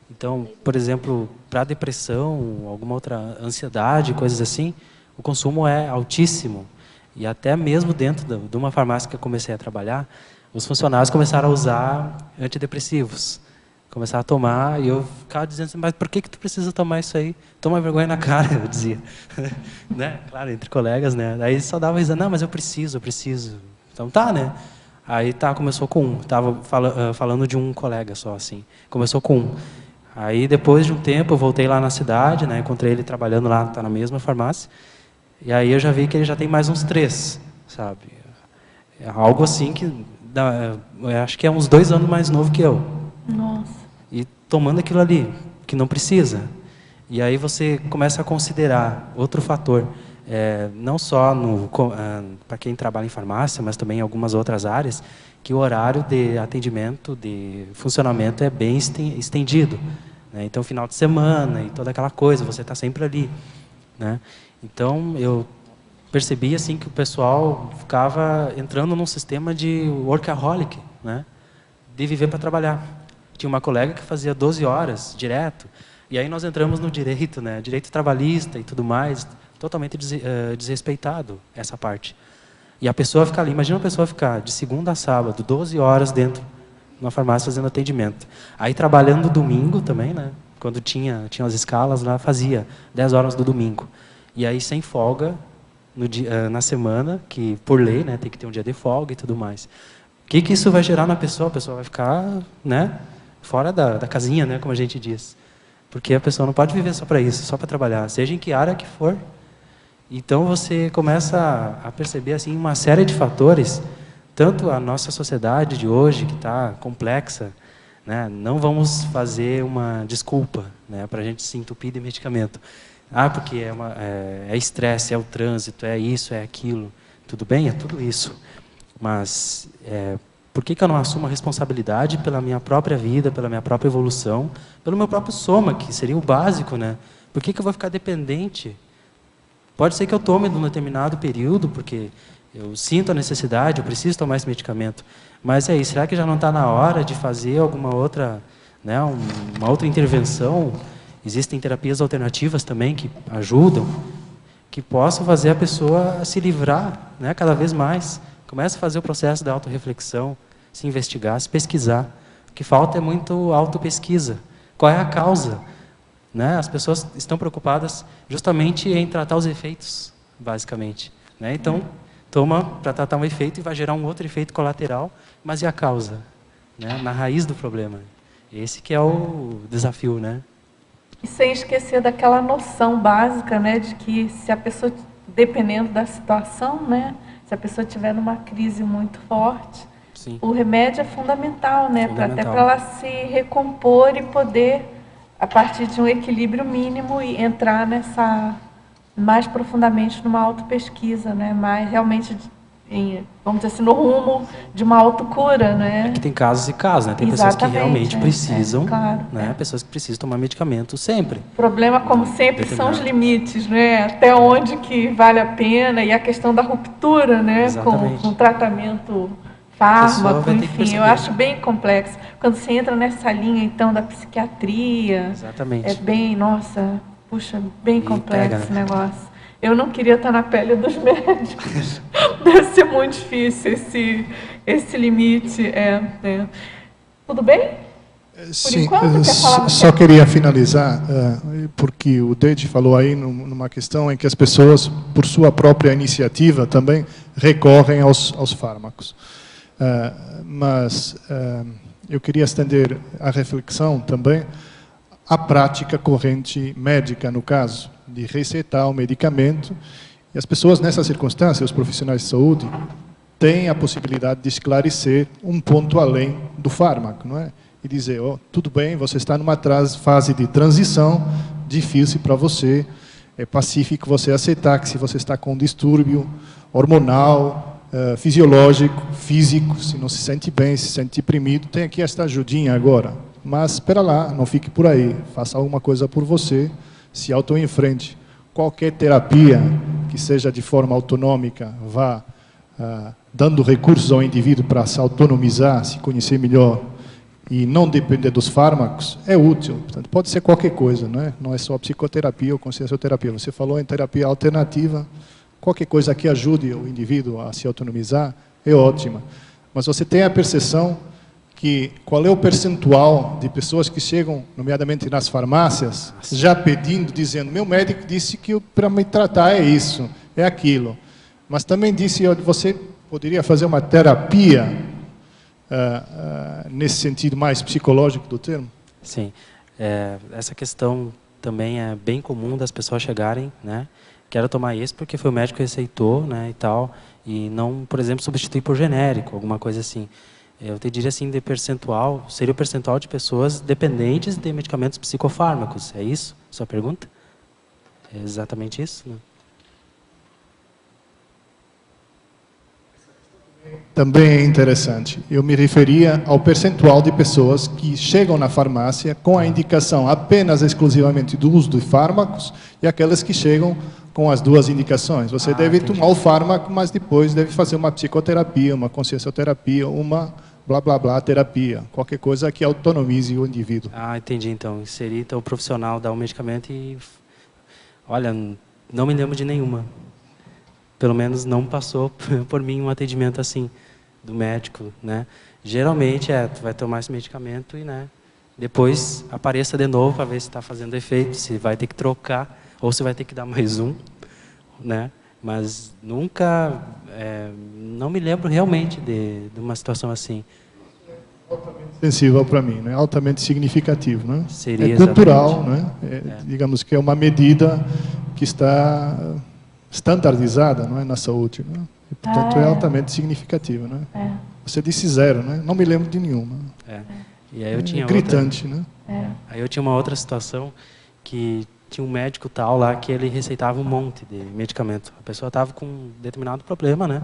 Então, por exemplo, para depressão, alguma outra ansiedade, coisas assim, o consumo é altíssimo. E até mesmo dentro de uma farmácia que eu comecei a trabalhar, os funcionários começaram a usar antidepressivos. Começaram a tomar, e eu ficava dizendo assim, mas por que tu precisa tomar isso aí? Toma vergonha na cara, eu dizia. Né? Claro, entre colegas, né? Aí só dava risada, não, mas eu preciso. Então tá, né? Aí tá, começou com um. Estava falando de um colega só, assim. Começou com um. Aí depois de um tempo eu voltei lá na cidade, né? Encontrei ele trabalhando lá, tá na mesma farmácia. E aí eu já vi que ele já tem mais uns 3, sabe? É algo assim que eu acho que é uns 2 anos mais novo que eu. Nossa. E tomando aquilo ali, que não precisa. E aí você começa a considerar outro fator. Não só para quem trabalha em farmácia, mas também em algumas outras áreas, que o horário de atendimento, de funcionamento é bem estendido. Né? Então, final de semana e toda aquela coisa, você está sempre ali. Né? Então, eu percebi assim, que o pessoal ficava entrando num sistema de workaholic, né? De viver para trabalhar. Tinha uma colega que fazia 12 horas direto, e aí nós entramos no direito, né? Direito trabalhista e tudo mais, totalmente desrespeitado essa parte. E a pessoa fica ali, imagina a pessoa ficar de segunda a sábado, 12 horas dentro de uma farmácia fazendo atendimento. Aí trabalhando domingo também, né? Quando tinha as escalas lá, fazia 10 horas do domingo. E aí sem folga na semana, que por lei, né, tem que ter um dia de folga e tudo mais. O que isso vai gerar na pessoa? A pessoa vai ficar, né, fora da casinha, né, como a gente diz. Porque a pessoa não pode viver só para isso, só para trabalhar, seja em que área que for. Então você começa a perceber assim uma série de fatores, tanto a nossa sociedade de hoje, que está complexa, né, não vamos fazer uma desculpa, né, para a gente se entupir de medicamento. Porque é estresse, é o trânsito, é isso, é aquilo. Tudo bem? É tudo isso. Mas por que eu não assumo a responsabilidade pela minha própria vida, pela minha própria evolução, pelo meu próprio soma, que seria o básico, né? Por que eu vou ficar dependente? Pode ser que eu tome num determinado período, porque eu sinto a necessidade, eu preciso tomar esse medicamento. Mas aí, será que já não está na hora de fazer alguma outra, né, uma outra intervenção? Existem terapias alternativas também que ajudam, que possam fazer a pessoa se livrar, né, cada vez mais. Comece a fazer o processo da autorreflexão, se investigar, se pesquisar. O que falta é muito autopesquisa. Qual é a causa? Né? As pessoas estão preocupadas justamente em tratar os efeitos, basicamente. Né? Então, toma para tratar um efeito e vai gerar um outro efeito colateral, mas e a causa? Né? Na raiz do problema. Esse que é o desafio, né? E sem esquecer daquela noção básica, né, de que se a pessoa, dependendo da situação, né, se a pessoa estiver numa crise muito forte, Sim. O remédio é fundamental, né, até para ela se recompor e poder, a partir de um equilíbrio mínimo, e entrar mais profundamente numa autopesquisa, né, mais realmente, vamos dizer assim, no rumo de uma autocura, né? Que tem casos e casos, né? Tem Exatamente, pessoas que realmente precisam, claro, né? Pessoas que precisam tomar medicamento sempre. O problema, como sempre, são os limites, né? Até onde que vale a pena, e a questão da ruptura, né? Com o tratamento fármaco, enfim, eu acho bem complexo. Quando você entra nessa linha, então, da psiquiatria, exatamente. É bem, nossa, puxa, bem complexo esse negócio. Eu não queria estar na pele dos médicos. Deve ser muito difícil esse limite. Tudo bem? Sim, só queria finalizar, porque o Deide falou aí numa questão em que as pessoas, por sua própria iniciativa, também recorrem aos fármacos. Mas eu queria estender a reflexão também à prática corrente médica, no caso, de receitar o medicamento, e as pessoas nessa circunstância, os profissionais de saúde, têm a possibilidade de esclarecer um ponto além do fármaco, não é? E dizer, tudo bem, você está numa fase de transição, difícil para você, é pacífico você aceitar que se você está com um distúrbio hormonal, fisiológico, físico, se não se sente bem, se sente deprimido, tem aqui esta ajudinha agora. Mas espera lá, não fique por aí, faça alguma coisa por você, se autoenfrente. Qualquer terapia que seja de forma autonômica, vá dando recursos ao indivíduo para se autonomizar, se conhecer melhor e não depender dos fármacos é útil. Portanto, pode ser qualquer coisa, não é só psicoterapia ou consciencioterapia. Você falou em terapia alternativa, qualquer coisa que ajude o indivíduo a se autonomizar é ótima. Mas você tem a percepção que qual é o percentual de pessoas que chegam, nomeadamente nas farmácias, já pedindo, dizendo, meu médico disse que para me tratar é isso, é aquilo. Mas também disse, você poderia fazer uma terapia nesse sentido mais psicológico do termo? Sim. Essa questão também é bem comum das pessoas chegarem, né? Quero tomar esse porque foi o médico que receitou, né, e tal, e não, por exemplo, substituir por genérico, alguma coisa assim. Eu te diria assim, de percentual, seria o percentual de pessoas dependentes de medicamentos psicofármacos. É isso? Sua pergunta? É exatamente isso? Né? Também é interessante. Eu me referia ao percentual de pessoas que chegam na farmácia com a indicação apenas exclusivamente do uso de fármacos e aquelas que chegam com as duas indicações. Você deve tomar o fármaco, mas depois deve fazer uma psicoterapia, uma consciencioterapia, uma blá blá blá terapia, qualquer coisa que autonomize o indivíduo. Entendi então. Seria então o profissional dar o medicamento e... Olha, não me lembro de nenhuma. Pelo menos não passou por mim um atendimento assim, do médico, né? Geralmente tu vai tomar esse medicamento e, né, depois apareça de novo para ver se está fazendo efeito, se vai ter que trocar ou se vai ter que dar mais um, né? Mas nunca, não me lembro realmente de uma situação assim. Altamente sensível para mim, né? Altamente significativo, né? Seria cultural, né? Digamos que é uma medida que está standardizada, não é, na saúde, né? E, portanto, é altamente significativa, né? Você disse zero, né? Não me lembro de nenhuma. E aí eu tinha gritante, outra, né? Aí eu tinha uma outra situação que tinha um médico tal lá que ele receitava um monte de medicamento. A pessoa estava com um determinado problema, né?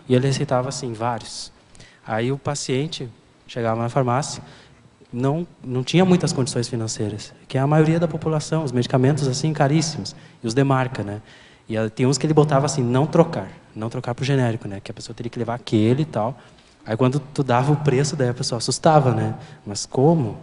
E ele receitava assim vários. Aí o paciente chegava na farmácia, não tinha muitas condições financeiras, que é a maioria da população, os medicamentos assim caríssimos e os de marca, né? E tem uns que ele botava assim, não trocar por genérico, né? Que a pessoa teria que levar aquele e tal. Aí quando tu dava o preço, daí a pessoa assustava, né? Mas como?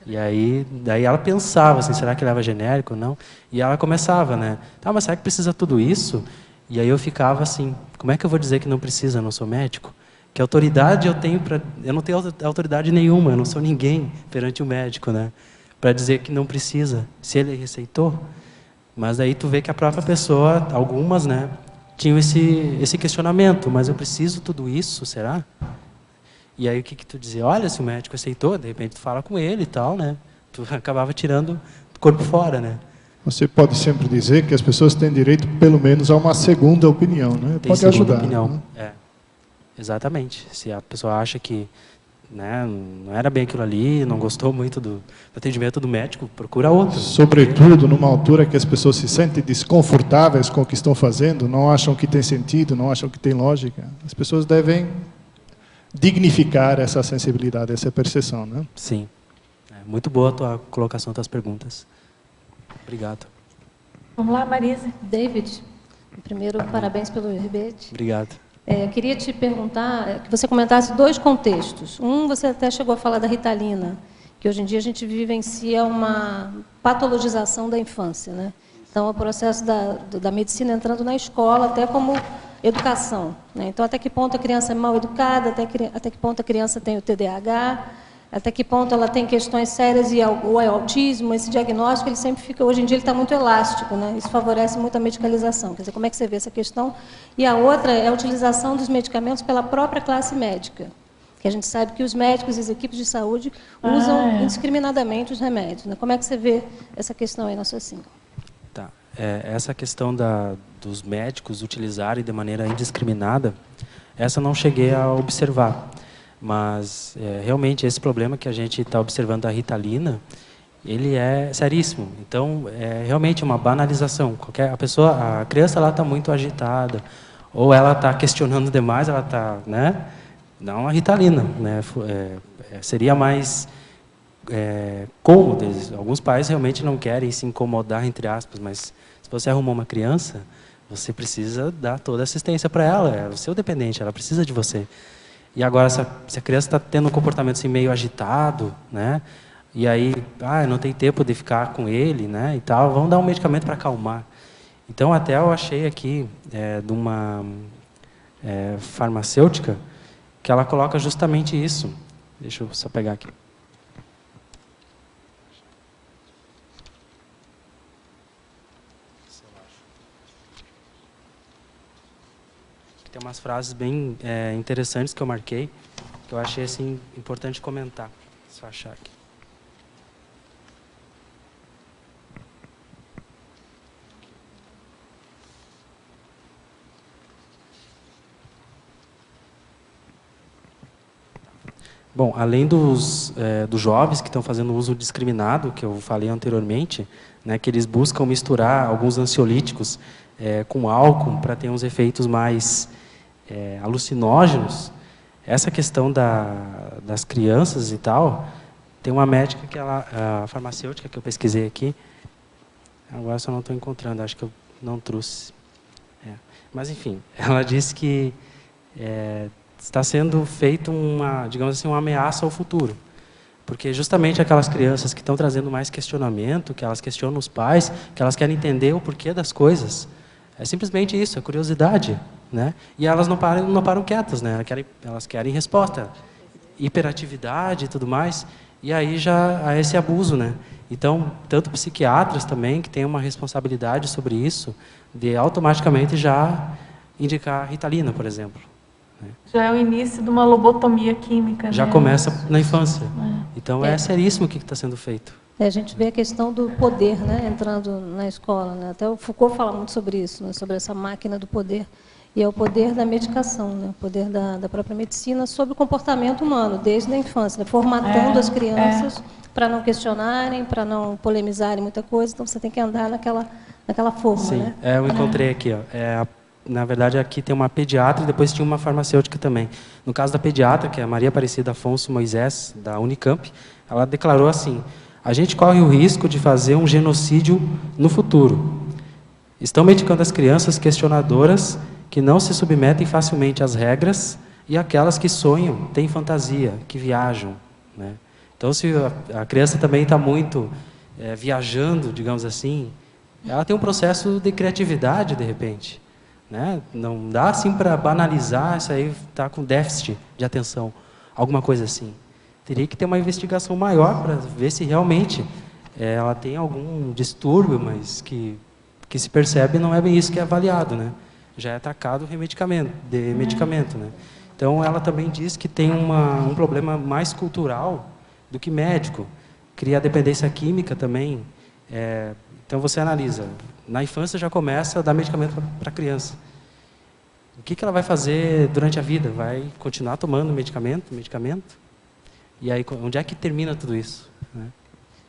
E aí, daí ela pensava assim, será que leva genérico ou não? E ela começava, né? Tá, mas será que precisa tudo isso? E aí eu ficava assim, como é que eu vou dizer que não precisa? Eu não sou médico? Que autoridade eu tenho para... Eu não tenho autoridade nenhuma, eu não sou ninguém perante o médico, né? Para dizer que não precisa, se ele receitou. Mas daí tu vê que a própria pessoa, algumas, né, tinham esse questionamento, mas eu preciso tudo isso, será? E aí o que tu dizia? Olha, se o médico aceitou, de repente tu fala com ele e tal, né? Tu acabava tirando o corpo fora, né? Você pode sempre dizer que as pessoas têm direito, pelo menos, a uma segunda opinião, né? Tem pode segunda ajudar. Opinião. Né? Exatamente. Se a pessoa acha que, né, não era bem aquilo ali, não gostou muito do atendimento do médico, procura outro. Sobretudo numa altura que as pessoas se sentem desconfortáveis com o que estão fazendo, não acham que tem sentido, não acham que tem lógica. As pessoas devem dignificar essa sensibilidade, essa percepção, né? Sim. Muito boa a tua colocação, tuas perguntas. Obrigado. Vamos lá, Marisa. David, primeiro, parabéns pelo verbete. Obrigado. Eu queria te perguntar, que você comentasse dois contextos. Um, você até chegou a falar da Ritalina, que hoje em dia a gente vivencia uma patologização da infância, né? Então, o processo da medicina entrando na escola, até como educação, né? Então, até que ponto a criança é mal educada, até que ponto a criança tem o TDAH, até que ponto ela tem questões sérias ou é autismo, esse diagnóstico, ele sempre fica, hoje em dia ele está muito elástico, né? Isso favorece muito a medicalização. Quer dizer, como é que você vê essa questão? E a outra é a utilização dos medicamentos pela própria classe médica, que a gente sabe que os médicos e as equipes de saúde usam indiscriminadamente os remédios, né? Como é que você vê essa questão aí na sua assim? Tá. Essa questão dos médicos utilizarem de maneira indiscriminada, essa não cheguei a observar. Mas, realmente, esse problema que a gente está observando da Ritalina, ele é seríssimo. Então, é realmente uma banalização. A criança está muito agitada, ou ela está questionando demais, ela está, né? Dá uma Ritalina, né? Seria mais cômodo. Alguns pais realmente não querem se incomodar, entre aspas, mas se você arrumou uma criança, você precisa dar toda a assistência para ela. É o seu dependente, ela precisa de você. E agora, se a criança está tendo um comportamento assim, meio agitado, né? E aí, não tem tempo de ficar com ele, né? E tal, vamos dar um medicamento para acalmar. Então, até eu achei aqui de uma farmacêutica que ela coloca justamente isso. Deixa eu só pegar aqui. Tem umas frases bem interessantes que eu marquei, que eu achei assim, importante comentar. Só achar aqui. Bom, além dos jovens que estão fazendo uso discriminado, que eu falei anteriormente, né, que eles buscam misturar alguns ansiolíticos com álcool para ter uns efeitos mais alucinógenos, essa questão das crianças e tal, tem uma médica, a farmacêutica que eu pesquisei aqui, agora só não estou encontrando, acho que eu não trouxe. Mas, enfim, ela disse que está sendo feito digamos assim, uma ameaça ao futuro. Porque justamente aquelas crianças que estão trazendo mais questionamento, que elas questionam os pais, que elas querem entender o porquê das coisas, é simplesmente isso, é curiosidade, né? E elas não param quietas, né? Elas querem resposta, hiperatividade e tudo mais, e aí já há esse abuso, né? Então, tanto psiquiatras também, que têm uma responsabilidade sobre isso, de automaticamente já indicar Ritalina, por exemplo. Já é o início de uma lobotomia química. Já né? começa na infância. Então, é seríssimo o que está sendo feito. A gente vê a questão do poder, né, entrando na escola, né? Até o Foucault fala muito sobre isso, né, sobre essa máquina do poder. E é o poder da medicação, né, o poder da própria medicina sobre o comportamento humano, desde a infância, né, formatando as crianças para não questionarem, para não polemizarem muita coisa. Então, você tem que andar naquela forma. Sim, né? Eu encontrei aqui. Na verdade, aqui tem uma pediatra e depois tinha uma farmacêutica também. No caso da pediatra, que é a Maria Aparecida Afonso Moisés, da Unicamp, ela declarou assim: a gente corre o risco de fazer um genocídio no futuro. Estão medicando as crianças questionadoras que não se submetem facilmente às regras e aquelas que sonham, têm fantasia, que viajam. Né? Então, se a criança também está muito viajando, digamos assim, ela tem um processo de criatividade, de repente. Né? Não dá assim para banalizar, isso aí está com déficit de atenção, alguma coisa assim. Teria que ter uma investigação maior para ver se realmente ela tem algum distúrbio, mas que se percebe não é bem isso que é avaliado, né? Já é atacado de medicamento, né? Então, ela também diz que tem um problema mais cultural do que médico. Cria dependência química também. Então, você analisa. Na infância já começa a dar medicamento para a criança. O que ela vai fazer durante a vida? Vai continuar tomando medicamento? E aí, onde é que termina tudo isso? Né?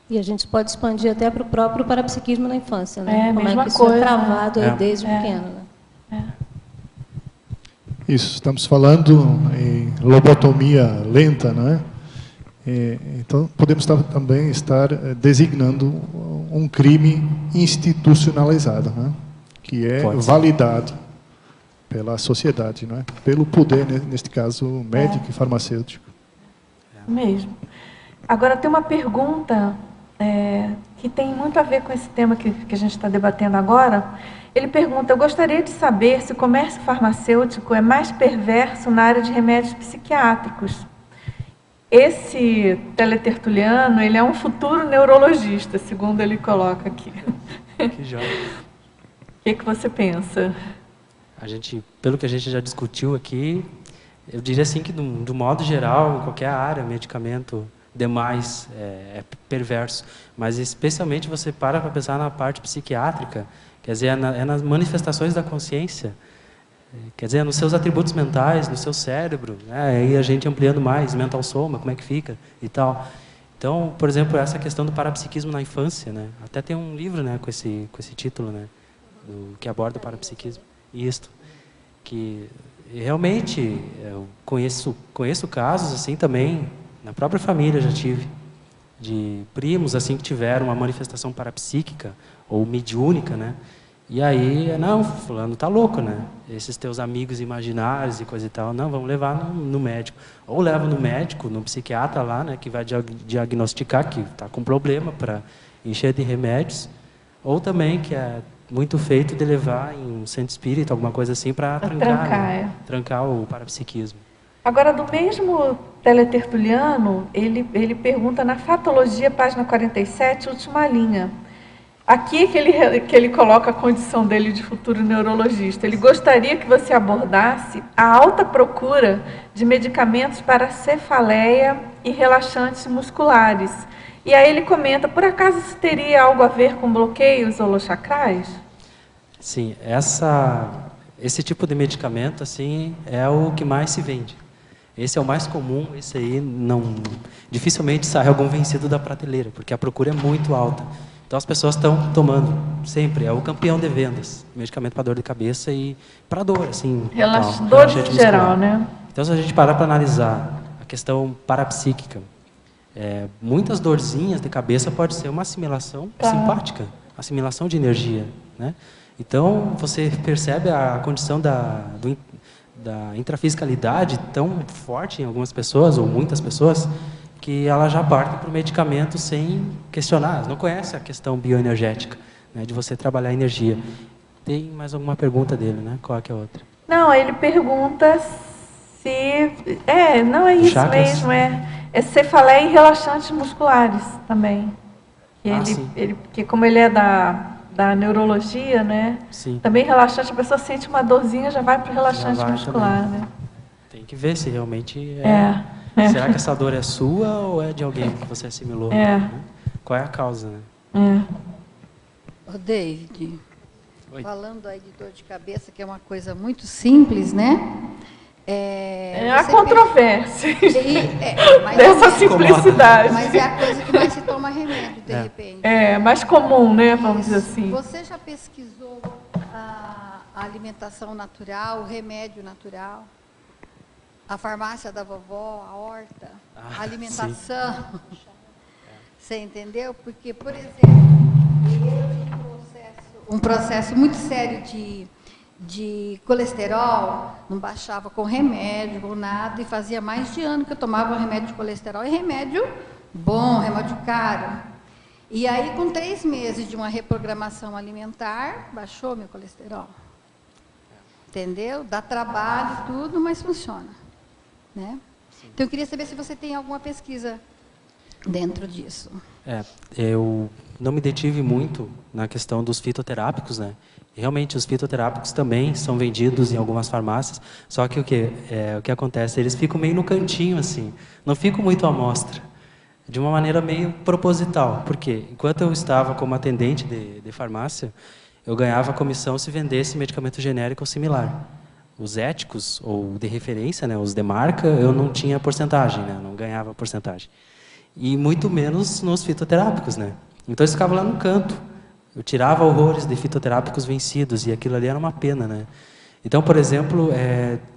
E a gente pode expandir até para o próprio parapsiquismo na infância, né? Como mesma que isso coisa, é travado aí desde pequeno. Né? Isso, estamos falando em lobotomia lenta, não é? Então, podemos também estar designando um crime institucionalizado, né? Que é validado pela sociedade, não é? Pelo poder, neste caso, médico e farmacêutico. Mesmo. Agora, tem uma pergunta que tem muito a ver com esse tema que a gente está debatendo agora. Ele pergunta: eu gostaria de saber se o comércio farmacêutico é mais perverso na área de remédios psiquiátricos. Esse teletertuliano, ele é um futuro neurologista, segundo ele coloca aqui. Que jovem. O que você pensa? Pelo que a gente já discutiu aqui, eu diria assim que, do modo geral, em qualquer área, medicamento demais é perverso. Mas, especialmente, você para pensar na parte psiquiátrica, quer dizer, é nas manifestações da consciência, quer dizer, nos seus atributos mentais, no seu cérebro, né? Aí a gente ampliando mais, mental soma, como é que fica e tal. Então, por exemplo, essa questão do parapsiquismo na infância, né? Até tem um livro, né, com esse título, né, que aborda o parapsiquismo. Isto, que realmente eu conheço casos assim também, na própria família já tive, de primos assim que tiveram uma manifestação parapsíquica ou mediúnica, né? E aí, não, fulano tá louco, né? Esses teus amigos imaginários e coisa e tal, não, vamos levar no médico. Ou leva no médico, no psiquiatra lá, né, que vai diagnosticar que está com problema para encher de remédios. Ou também, que é muito feito, de levar em um centro espírita, alguma coisa assim, para trancar, né? Trancar o parapsiquismo. Agora, do mesmo teletertuliano, ele pergunta na Fatologia, página 47, última linha. Aqui que ele coloca a condição dele de futuro neurologista. Ele gostaria que você abordasse a alta procura de medicamentos para cefaleia e relaxantes musculares. E aí ele comenta, por acaso isso teria algo a ver com bloqueios holochacrais? Sim, esse tipo de medicamento assim, é o que mais se vende. Esse é o mais comum, esse aí dificilmente sai algum vencido da prateleira, porque a procura é muito alta. Então as pessoas estão tomando sempre, é o campeão de vendas, medicamento para dor de cabeça e para dor, assim. Relaxadores em geral, né? Então se a gente parar para analisar a questão parapsíquica, muitas dorzinhas de cabeça pode ser uma assimilação simpática, assimilação de energia, né? Então você percebe a condição da intrafisicalidade tão forte em algumas pessoas, ou muitas pessoas, que ela já parte para o medicamento sem questionar. Não conhece a questão bioenergética, né, de você trabalhar a energia. Tem mais alguma pergunta dele, né? Qual que é a outra? Não, ele pergunta se... não é isso chakras? Mesmo, é cefaleia e relaxantes musculares também. Que como ele é da neurologia, né? Sim. Também relaxante, a pessoa sente uma dorzinha, já vai para o relaxante muscular, também, né? Tem que ver se realmente Será que essa dor é sua ou é de alguém que você assimilou? Né? Qual é a causa, né? Ô, David, falando aí de dor de cabeça, que é uma coisa muito simples, né? Há controvérsia dessa simplicidade. Mas é a coisa que mais se toma remédio, de repente. É mais comum, né? Vamos dizer assim. Você já pesquisou a alimentação natural, o remédio natural? A farmácia da vovó, a horta, a alimentação. Você entendeu? Porque, por exemplo, um processo muito sério de colesterol, não baixava com remédio, com nada, e fazia mais de ano que eu tomava remédio de colesterol, e remédio bom, remédio caro. E aí, com 3 meses de uma reprogramação alimentar, baixou meu colesterol. Entendeu? Dá trabalho, tudo, mas funciona. Né? Então, eu queria saber se você tem alguma pesquisa dentro disso. Eu não me detive muito na questão dos fitoterápicos, né? E realmente, os fitoterápicos também são vendidos em algumas farmácias, só que o que acontece? Eles ficam meio no cantinho, assim, não ficam muito à mostra, de uma maneira meio proposital. Por quê? Enquanto eu estava como atendente de farmácia, eu ganhava comissão se vendesse medicamento genérico ou similar. Os éticos, ou de referência, né, os de marca, eu não tinha porcentagem, né, não ganhava porcentagem. E muito menos nos fitoterápicos, né. Então, eles ficavam lá no canto. Eu tirava horrores de fitoterápicos vencidos, e aquilo ali era uma pena, né. Então, por exemplo,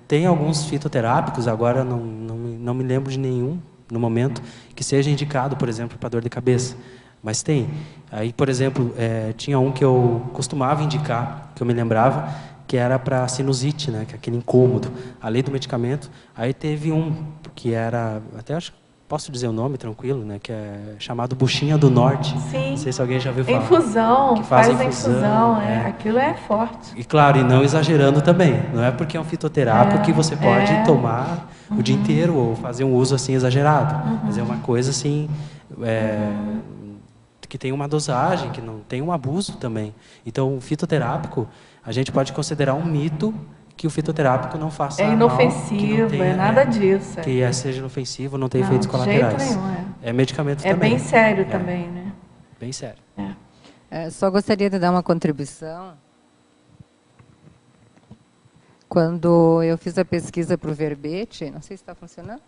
tem alguns fitoterápicos, agora não me lembro de nenhum, no momento, que seja indicado, por exemplo, para dor de cabeça. Mas tem. Aí, por exemplo, tinha um que eu costumava indicar, que eu me lembrava, que era para sinusite, né, que é aquele incômodo, além do medicamento. Aí teve um que era, até acho que posso dizer o nome tranquilo, né, que é chamado Buchinha do Norte. Sim. Não sei se alguém já ouviu falar. Infusão, que faz a infusão, aquilo é forte. E claro, e não exagerando também, não é porque é um fitoterápico que você pode tomar o dia inteiro ou fazer um uso assim exagerado, mas é uma coisa assim, que tem uma dosagem, que não tem um abuso também. Então, o fitoterápico, a gente pode considerar um mito que o fitoterápico não faça mal. É inofensivo, nada disso. Que seja inofensivo, não tem efeitos colaterais. De jeito nenhum, É medicamento também. É bem sério também, né? Bem sério. Só gostaria de dar uma contribuição. Quando eu fiz a pesquisa para o verbete, não sei se está funcionando.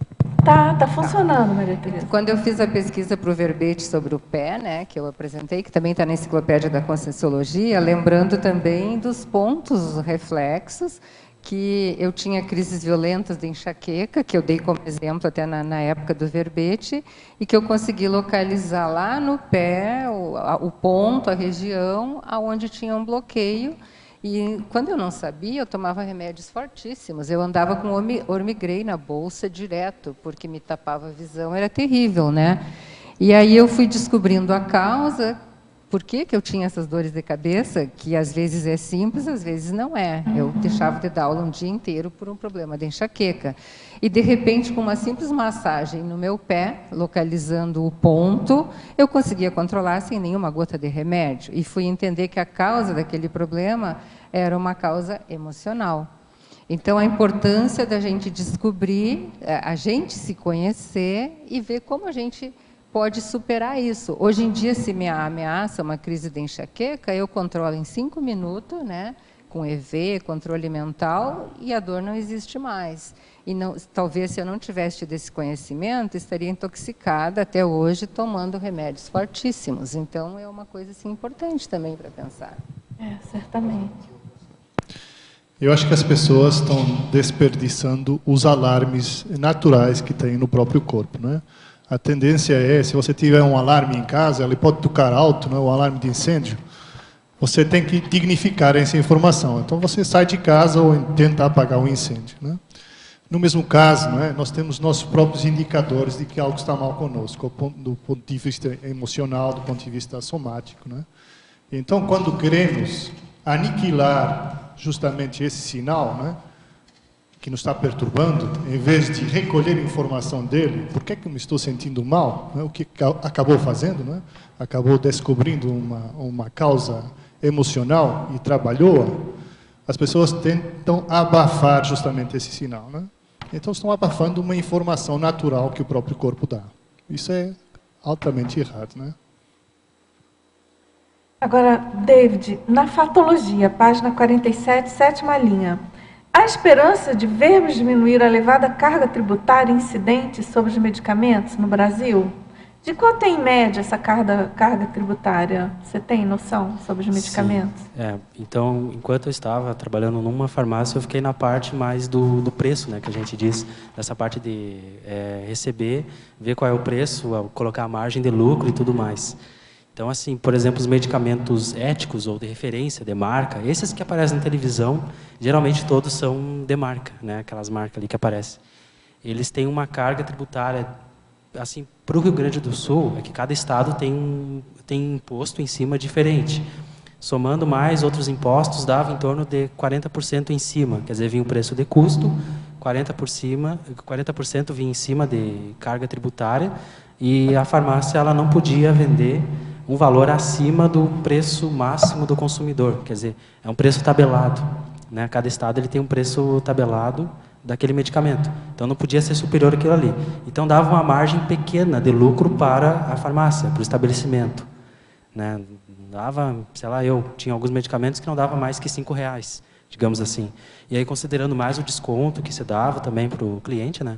Tá funcionando, Maria Tereza. Quando eu fiz a pesquisa para o verbete sobre o pé, né, que eu apresentei, que também está na Enciclopédia da Conscienciologia, lembrando também dos pontos reflexos que eu tinha crises violentas de enxaqueca, que eu dei como exemplo até na época do verbete, e que eu consegui localizar lá no pé o ponto, a região, aonde tinha um bloqueio. E quando eu não sabia, eu tomava remédios fortíssimos. Eu andava com Ormigrey na bolsa direto, porque me tapava a visão, era terrível, né? E aí eu fui descobrindo a causa. Por que eu tinha essas dores de cabeça, que às vezes é simples, às vezes não é. Eu deixava de dar aula um dia inteiro por um problema de enxaqueca. E, de repente, com uma simples massagem no meu pé, localizando o ponto, eu conseguia controlar sem nenhuma gota de remédio. E fui entender que a causa daquele problema era uma causa emocional. Então, a importância da gente descobrir, a gente se conhecer e ver como a gente pode superar isso. Hoje em dia, se me ameaça uma crise de enxaqueca, eu controlo em 5 minutos, né, com EV, controle mental, e a dor não existe mais. E não, talvez, se eu não tivesse tido esse conhecimento, estaria intoxicada até hoje, tomando remédios fortíssimos. Então, é uma coisa assim, importante também para pensar. Certamente. Eu acho que as pessoas estão desperdiçando os alarmes naturais que tem no próprio corpo, né? A tendência é, se você tiver um alarme em casa, ele pode tocar alto, né, o alarme de incêndio, você tem que dignificar essa informação. Então, você sai de casa ou tenta apagar o incêndio, né? No mesmo caso, né, nós temos nossos próprios indicadores de que algo está mal conosco, do ponto de vista emocional, do ponto de vista somático, né? Então, quando queremos aniquilar justamente esse sinal, né, que nos está perturbando, em vez de recolher informação dele, por que eu me estou sentindo mal? Né? O que acabou fazendo? Né? Acabou descobrindo uma causa emocional e trabalhou-a. As pessoas tentam abafar justamente esse sinal, né? Então estão abafando uma informação natural que o próprio corpo dá. Isso é altamente errado, né? Agora, David, na fatologia, página 47, 7ª linha, há esperança de vermos diminuir a elevada carga tributária incidente sobre os medicamentos no Brasil? De quanto é, em média, essa carga tributária? Você tem noção sobre os medicamentos? Sim. Então, enquanto eu estava trabalhando numa farmácia, eu fiquei na parte mais do preço, né, que a gente diz, dessa parte de receber, ver qual é o preço, colocar a margem de lucro e tudo mais. Então, assim, por exemplo, os medicamentos éticos ou de referência, de marca, esses que aparecem na televisão, geralmente todos são de marca, né? Aquelas marcas ali que aparecem. Eles têm uma carga tributária, assim, para o Rio Grande do Sul, é que cada estado tem imposto em cima diferente. Somando mais outros impostos, dava em torno de 40% em cima, quer dizer, vinha o preço de custo, 40% vinha em cima de carga tributária, e a farmácia ela não podia vender um valor acima do preço máximo do consumidor, quer dizer, é um preço tabelado, né? Cada estado ele tem um preço tabelado daquele medicamento, então não podia ser superior àquilo ali. Então dava uma margem pequena de lucro para a farmácia, para o estabelecimento, né? Dava, sei lá, eu tinha alguns medicamentos que não dava mais que R$5, digamos assim. E aí considerando mais o desconto que se dava também para o cliente, né?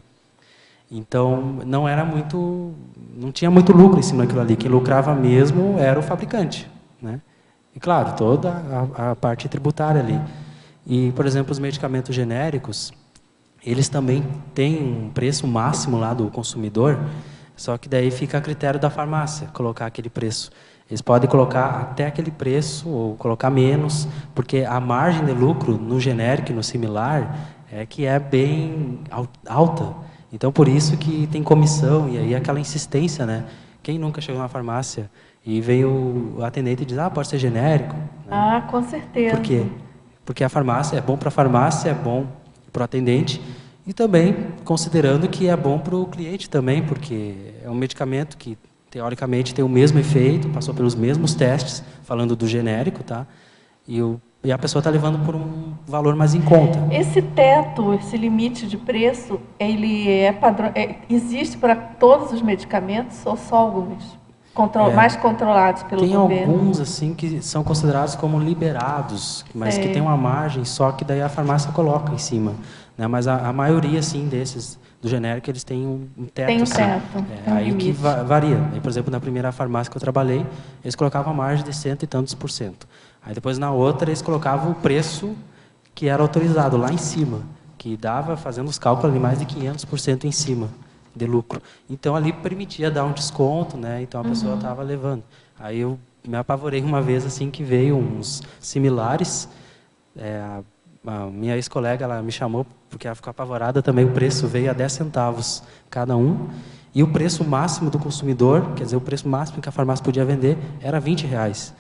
Então, não tinha muito lucro em cima daquilo ali. Quem lucrava mesmo era o fabricante, né? E, claro, toda a parte tributária ali. E, por exemplo, os medicamentos genéricos, eles também têm um preço máximo lá do consumidor, só que daí fica a critério da farmácia colocar aquele preço. Eles podem colocar até aquele preço ou colocar menos, porque a margem de lucro no genérico e no similar é que é bem alta. Então, por isso que tem comissão, e aí aquela insistência, né? Quem nunca chegou na farmácia e veio o atendente e diz, pode ser genérico? Né? Com certeza. Por quê? Porque a farmácia é bom para a farmácia, é bom para o atendente, e também considerando que é bom para o cliente também, porque é um medicamento que, teoricamente, tem o mesmo efeito, passou pelos mesmos testes, falando do genérico, tá? E a pessoa está levando por um valor mais em conta. Esse teto, esse limite de preço, ele existe para todos os medicamentos ou só alguns? Mais controlados pelo governo? Tem alguns assim, que são considerados como liberados, mas que tem uma margem, só que daí a farmácia coloca em cima, né? Mas a maioria assim, desses, do genérico, eles têm um teto. Tem um assim. teto. Aí o que varia. Aí, por exemplo, na primeira farmácia que eu trabalhei, eles colocavam a margem de 100 e tantos %. Aí depois na outra eles colocavam o preço que era autorizado lá em cima, que dava, fazendo os cálculos ali, mais de 500% em cima de lucro. Então, ali permitia dar um desconto, né? Então, a pessoa estava levando. Aí, eu me apavorei uma vez, assim, que veio uns similares. A minha ex-colega, ela me chamou, porque ela ficou apavorada também, o preço veio a 10 centavos cada um. E o preço máximo do consumidor, quer dizer, o preço máximo que a farmácia podia vender, era R$20.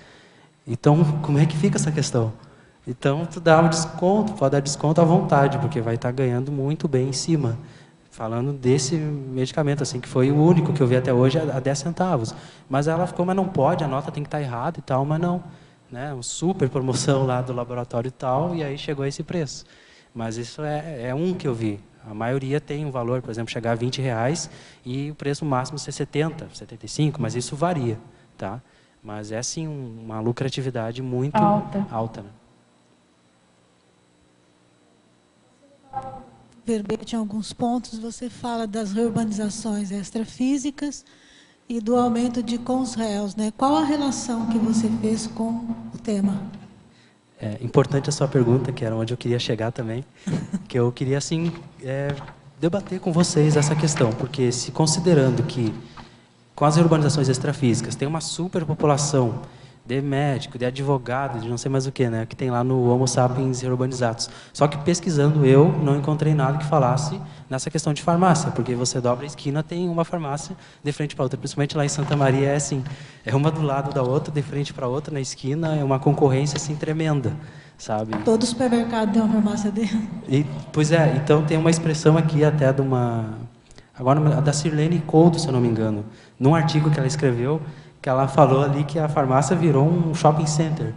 Então, como é que fica essa questão? Então, tu dá um desconto, pode dar desconto à vontade, porque vai estar ganhando muito bem em cima. Falando desse medicamento, assim, que foi o único que eu vi até hoje a 10 centavos. Mas ela ficou, mas não pode, a nota tem que estar errada e tal, mas não. Né? Uma super promoção lá do laboratório e tal, e aí chegou a esse preço. Mas isso é um que eu vi. A maioria tem um valor, por exemplo, chegar a R$20 e o preço máximo ser 70, 75, mas isso varia. Tá? Mas é, sim, uma lucratividade muito alta, né? Verbete, em alguns pontos, você fala das reurbanizações extrafísicas e do aumento de conréus, né? Qual a relação que você fez com o tema? É importante a sua pergunta, que era onde eu queria chegar também, que eu queria, assim, debater com vocês essa questão, porque se considerando que com as reurbanizações extrafísicas tem uma superpopulação de médico, de advogado, de não sei mais o que, né, que tem lá no Homo sapiens urbanizados. Só que pesquisando eu não encontrei nada que falasse nessa questão de farmácia, porque você dobra a esquina, tem uma farmácia de frente para outra, principalmente lá em Santa Maria é assim, é uma do lado da outra, de frente para outra na esquina, é uma concorrência assim tremenda, sabe? Todo supermercado tem uma farmácia dentro. Pois é, então tem uma expressão aqui até de uma, agora da Sirlene Couto, se eu não me engano, num artigo que ela escreveu, que ela falou ali que a farmácia virou um shopping center,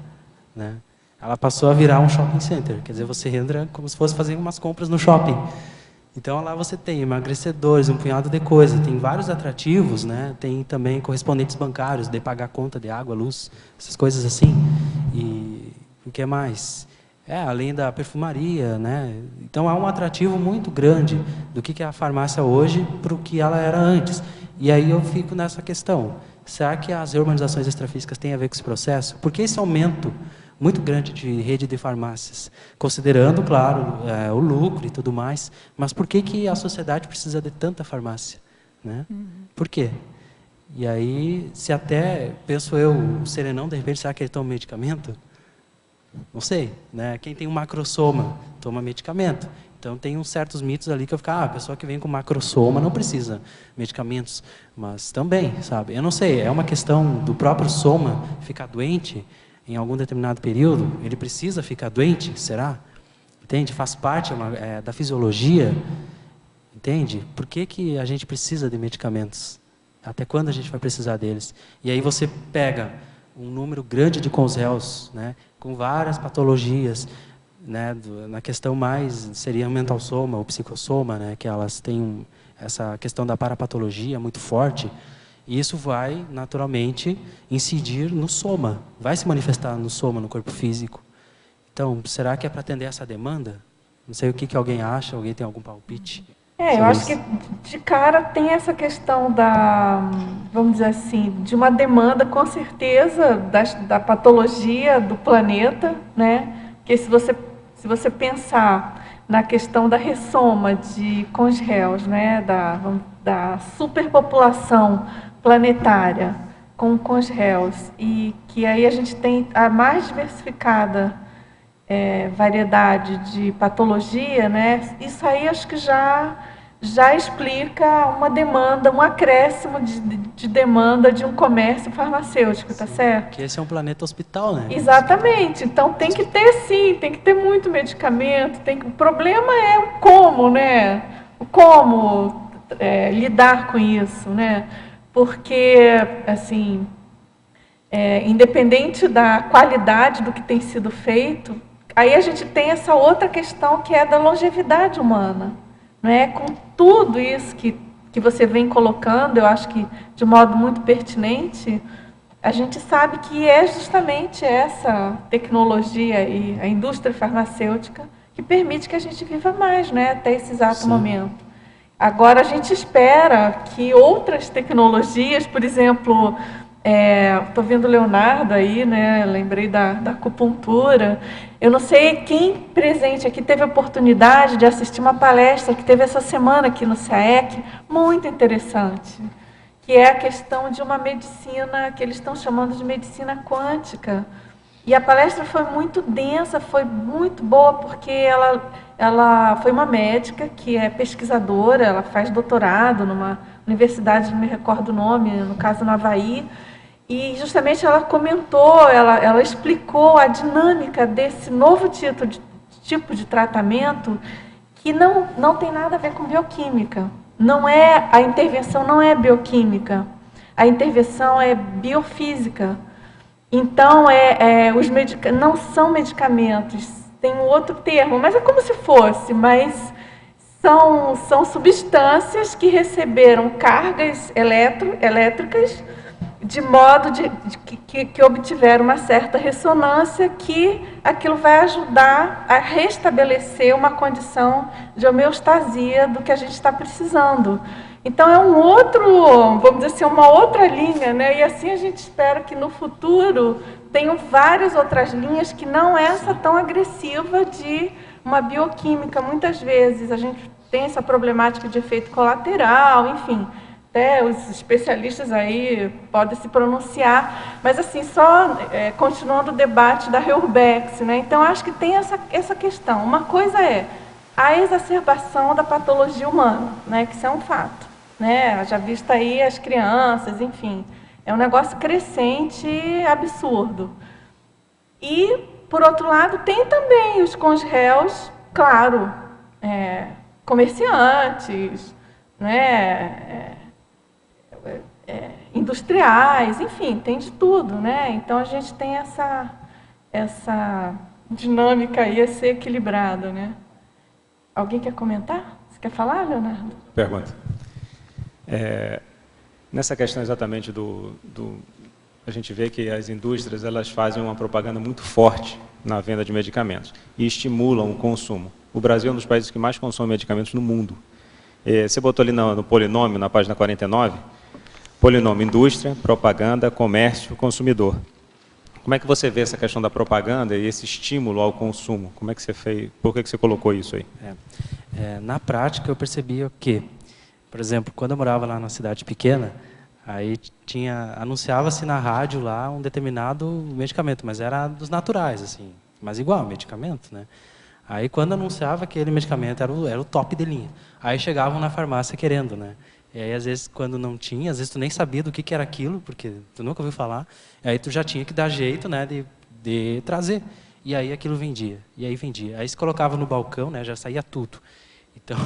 né? Ela passou a virar um shopping center, quer dizer, você entra como se fosse fazer umas compras no shopping. Então, lá você tem emagrecedores, um punhado de coisas, tem vários atrativos, né? Tem também correspondentes bancários, de pagar conta de água, luz, essas coisas assim. E o que mais? Além da perfumaria, né? Então, há um atrativo muito grande do que é a farmácia hoje para o que ela era antes. E aí eu fico nessa questão. Será que as reurbanizações extrafísicas têm a ver com esse processo? Por que esse aumento muito grande de rede de farmácias? Considerando, claro, o lucro e tudo mais, mas por que a sociedade precisa de tanta farmácia? Né? Por quê? E aí, se até, penso eu, o serenão, de repente, será que ele toma medicamento? Não sei. Né? Quem tem um macrosoma toma medicamento. Então, tem uns certos mitos ali que eu fico, a pessoa que vem com macrosoma não precisa de medicamentos, mas também, sabe? Eu não sei, é uma questão do próprio soma ficar doente em algum determinado período, ele precisa ficar doente, será? Entende? Faz parte da fisiologia, entende? Por que a gente precisa de medicamentos? Até quando a gente vai precisar deles? E aí você pega um número grande de conréus, né, com várias patologias, né, na questão mais seria o mental soma, o psicossoma, né, que elas têm essa questão da parapatologia muito forte, e isso vai naturalmente incidir no soma, vai se manifestar no soma, no corpo físico. Então, será que é para atender essa demanda? Não sei o que alguém acha, alguém tem algum palpite? Eu acho que de cara tem essa questão da, vamos dizer assim, de uma demanda com certeza da patologia do planeta, né? Porque se você pensar na questão da ressoma de conréus, né, da superpopulação planetária com conréus, e que aí a gente tem a mais diversificada variedade de patologia, né, isso aí acho que já explica uma demanda, um acréscimo de demanda de um comércio farmacêutico, tá certo? Que esse é um planeta hospital, né? Exatamente. Então tem que ter, sim, tem que ter muito medicamento. O problema é o como, né? O como lidar com isso, né? Porque, assim, independente da qualidade do que tem sido feito, aí a gente tem essa outra questão que é da longevidade humana. Não é? Com tudo isso que você vem colocando, eu acho que de modo muito pertinente, a gente sabe que é justamente essa tecnologia e a indústria farmacêutica que permite que a gente viva mais, né, até esse exato momento. Agora, a gente espera que outras tecnologias, por exemplo, Estou vendo o Leonardo aí, né? Lembrei da acupuntura. Eu não sei quem presente aqui teve a oportunidade de assistir uma palestra que teve essa semana aqui no SAEC, muito interessante, que é a questão de uma medicina que eles estão chamando de medicina quântica. E a palestra foi muito densa, foi muito boa, porque ela foi uma médica que é pesquisadora, ela faz doutorado numa universidade, não me recordo o nome, no caso no Havaí, e justamente ela comentou, ela explicou a dinâmica desse novo tipo de tratamento que não tem nada a ver com bioquímica. A intervenção não é bioquímica, a intervenção é biofísica. Então, não são medicamentos, tem um outro termo, mas é como se fosse, mas são substâncias que receberam cargas elétricas de modo que obtiveram uma certa ressonância, que aquilo vai ajudar a restabelecer uma condição de homeostasia do que a gente está precisando. Então, é vamos dizer assim, uma outra linha, né? E assim a gente espera que no futuro tenham várias outras linhas que não é essa tão agressiva de uma bioquímica. Muitas vezes a gente tem essa problemática de efeito colateral, enfim, até os especialistas aí podem se pronunciar, mas assim, só continuando o debate da Reurbex, né? Então, acho que tem essa questão. Uma coisa é a exacerbação da patologia humana, né? Que isso é um fato. Né? Já visto aí as crianças, enfim, é um negócio crescente, absurdo. E, por outro lado, tem também os congéus, claro, comerciantes, né? Industriais, enfim, tem de tudo, né? Então a gente tem essa dinâmica aí a ser equilibrada, né? Alguém quer comentar? Você quer falar, Leonardo? Pergunta. Nessa questão exatamente a gente vê que as indústrias elas fazem uma propaganda muito forte na venda de medicamentos e estimulam o consumo. O Brasil é um dos países que mais consome medicamentos no mundo. Você botou ali no polinômio, na página 49, polinômio indústria, propaganda, comércio, consumidor. Como é que você vê essa questão da propaganda e esse estímulo ao consumo? Como é que você fez? Por que você colocou isso aí? Na prática, eu percebia que, por exemplo, quando eu morava lá na cidade pequena, aí anunciava-se na rádio lá um determinado medicamento, mas era dos naturais, assim, mas igual medicamento, né? Aí quando anunciava aquele medicamento era o top de linha. Aí chegavam na farmácia querendo, né? E aí às vezes quando não tinha, às vezes tu nem sabia do que era aquilo, porque tu nunca ouviu falar. Aí tu já tinha que dar jeito, né, de trazer. E aí aquilo vendia. E aí vendia. Aí se colocava no balcão, né, já saía tudo. Então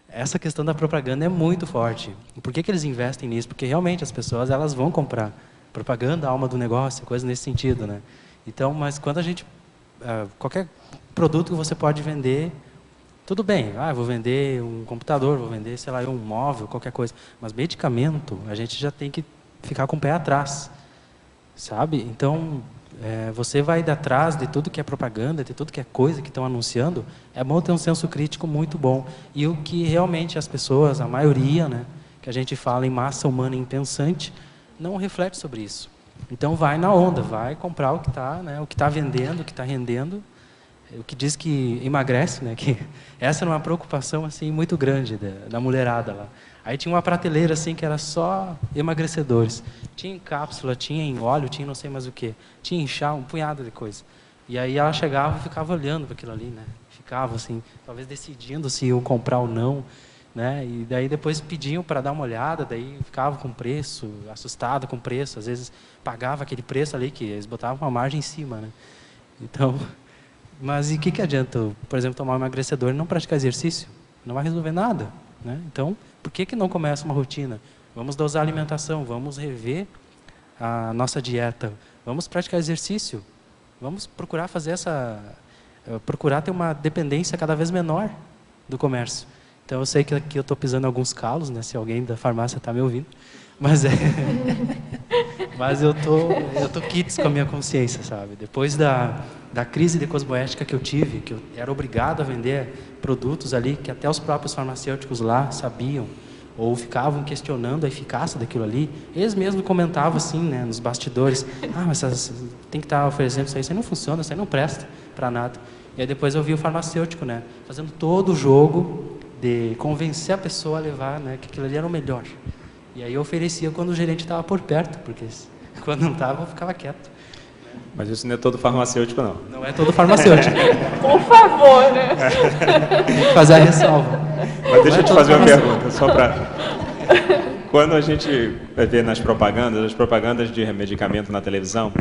essa questão da propaganda é muito forte. E por que eles investem nisso? Porque realmente as pessoas elas vão comprar propaganda, a alma do negócio, coisa nesse sentido, né? Então, mas quando a gente qualquer produto que você pode vender, tudo bem. Vou vender um computador, vou vender, sei lá, um móvel, qualquer coisa. Mas medicamento, a gente já tem que ficar com o pé atrás, sabe? Então, você vai atrás de tudo que é propaganda, de tudo que é coisa que estão anunciando. É bom ter um senso crítico muito bom. E o que realmente as pessoas, a maioria, né, que a gente fala em massa humana impensante, não reflete sobre isso. Então, vai na onda, vai comprar o que está, né, o que está vendendo, o que está rendendo, o que diz que emagrece, né, que essa era uma preocupação assim muito grande da mulherada lá. Aí tinha uma prateleira assim que era só emagrecedores. Tinha em cápsula, tinha em óleo, tinha não sei mais o que. Tinha em chá, um punhado de coisa. E aí ela chegava e ficava olhando para aquilo ali, né? Ficava assim, talvez decidindo se iam comprar ou não, né? E daí depois pediam para dar uma olhada, daí ficava com preço, assustado com o preço. Às vezes pagava aquele preço ali que eles botavam uma margem em cima, né? Então, mas e o que adianta, por exemplo, tomar um emagrecedor e não praticar exercício? Não vai resolver nada, né? Então, por que não começa uma rotina? Vamos dosar a alimentação, vamos rever a nossa dieta, vamos praticar exercício, vamos procurar procurar ter uma dependência cada vez menor do comércio. Então, eu sei que aqui eu estou pisando em alguns calos, né? Se alguém da farmácia está me ouvindo, mas mas eu tô quites com a minha consciência, sabe? Depois da crise de cosmoética que eu tive, que eu era obrigado a vender produtos ali que até os próprios farmacêuticos lá sabiam ou ficavam questionando a eficácia daquilo ali, eles mesmos comentavam assim, né, nos bastidores, mas tem que estar oferecendo isso aí não funciona, isso aí não presta para nada. E aí depois eu vi o farmacêutico, né, fazendo todo o jogo de convencer a pessoa a levar, né, que aquilo ali era o melhor. E aí eu oferecia quando o gerente estava por perto, porque quando não estava eu ficava quieto. Mas isso não é todo farmacêutico, não. Não é todo farmacêutico. Por favor, né? Tem que fazer a ressalva. Mas deixa eu te fazer uma pergunta, só para... Quando a gente vê nas propagandas, as propagandas de medicamento na televisão,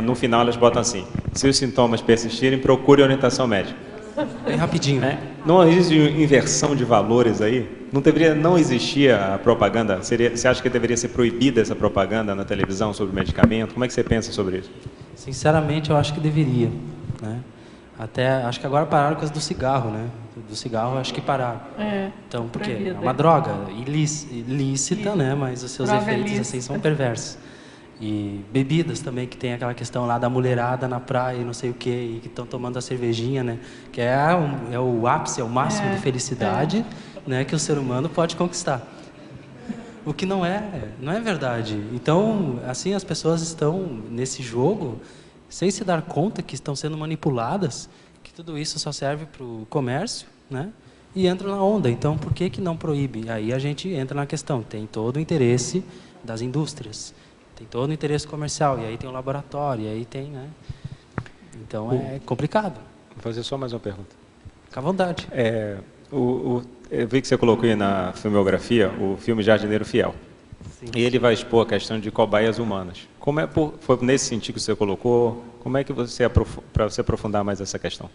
no final elas botam assim, se os sintomas persistirem, procure orientação médica. Bem rapidinho. Não existe inversão de valores aí? Não existia a propaganda? Você acha que deveria ser proibida essa propaganda na televisão sobre medicamento? Como é que você pensa sobre isso? Sinceramente, eu acho que deveria, né? Até, acho que agora pararam com as do cigarro, né? Do cigarro, acho que pararam. Então, porque é uma droga ilícita, né? Mas os seus efeitos, assim, são perversos. E bebidas também, que tem aquela questão lá da mulherada na praia e não sei o quê, e que estão tomando a cervejinha, né? Que é o ápice, é o máximo de felicidade, né? Que o ser humano pode conquistar. O que não é verdade. Então, assim, as pessoas estão nesse jogo sem se dar conta que estão sendo manipuladas, que tudo isso só serve para o comércio, né? E entram na onda. Então, por que não proíbe? Aí a gente entra na questão. Tem todo o interesse das indústrias, tem todo o interesse comercial, e aí tem o laboratório, e aí tem, né? Então, é complicado. Vou fazer só mais uma pergunta. Fica à vontade. Eu vi que você colocou aí na filmografia o filme Jardineiro Fiel. Sim. E ele vai expor a questão de cobaias humanas. Foi nesse sentido que você colocou? Como é que para você aprofundar mais essa questão?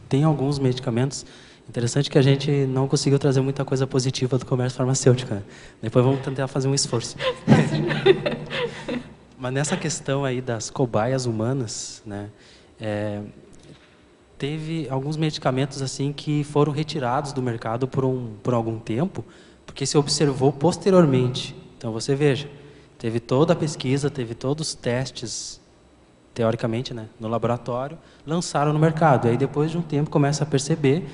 Tem alguns medicamentos. Interessante que a gente não conseguiu trazer muita coisa positiva do comércio farmacêutico, né? Depois vamos tentar fazer um esforço. Mas nessa questão aí das cobaias humanas, né? Teve alguns medicamentos assim que foram retirados do mercado por algum tempo, porque se observou posteriormente. Então você veja, teve toda a pesquisa, teve todos os testes, teoricamente, né, no laboratório, lançaram no mercado. E aí depois de um tempo começa a perceber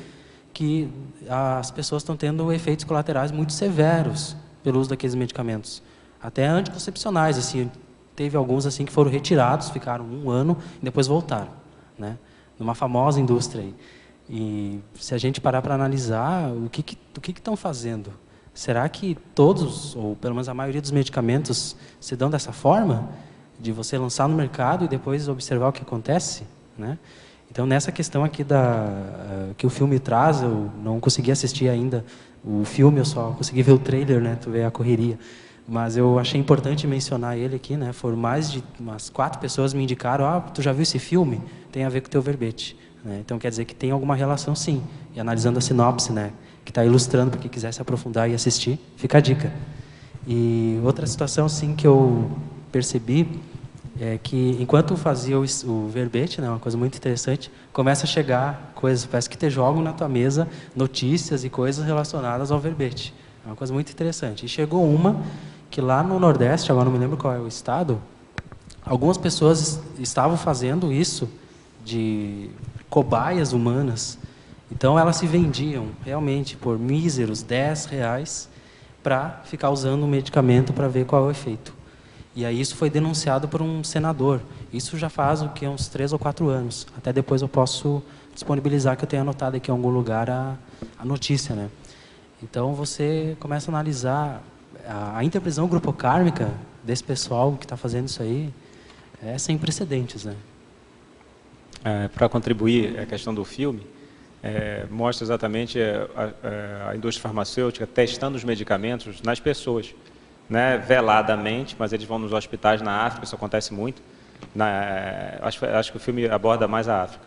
que as pessoas estão tendo efeitos colaterais muito severos pelo uso daqueles medicamentos, até anticoncepcionais. Assim, teve alguns assim que foram retirados, ficaram 1 ano e depois voltaram, né? Numa famosa indústria aí. E se a gente parar para analisar, o que estão fazendo? Será que todos, ou pelo menos a maioria dos medicamentos, se dão dessa forma? De você lançar no mercado e depois observar o que acontece, né? Então, nessa questão aqui que o filme traz, eu não consegui assistir ainda o filme, eu só consegui ver o trailer, né? Tu vê a correria. Mas eu achei importante mencionar ele aqui, né? Foram mais de umas 4 pessoas me indicaram, tu já viu esse filme? Tem a ver com o teu verbete, né? Então quer dizer que tem alguma relação, sim. E analisando a sinopse, né? Que está ilustrando para quem quiser se aprofundar e assistir, fica a dica. E outra situação, sim, que eu percebi é que enquanto fazia o verbete, né? Uma coisa muito interessante, começa a chegar coisas, parece que te jogam na tua mesa notícias e coisas relacionadas ao verbete. É uma coisa muito interessante. E chegou uma que lá no Nordeste, agora não me lembro qual é o estado, algumas pessoas estavam fazendo isso de cobaias humanas. Então elas se vendiam realmente por míseros R$10 para ficar usando o medicamento para ver qual é o efeito. E aí isso foi denunciado por um senador. Isso já faz uns 3 ou 4 anos. Até depois eu posso disponibilizar, que eu tenho anotado aqui em algum lugar a notícia, né? Então você começa a analisar a interpretação grupocármica desse pessoal que está fazendo isso aí, é sem precedentes, né? Para contribuir a questão do filme, mostra exatamente a indústria farmacêutica testando os medicamentos nas pessoas, né, veladamente, mas eles vão nos hospitais na África, isso acontece muito. Acho que o filme aborda mais a África.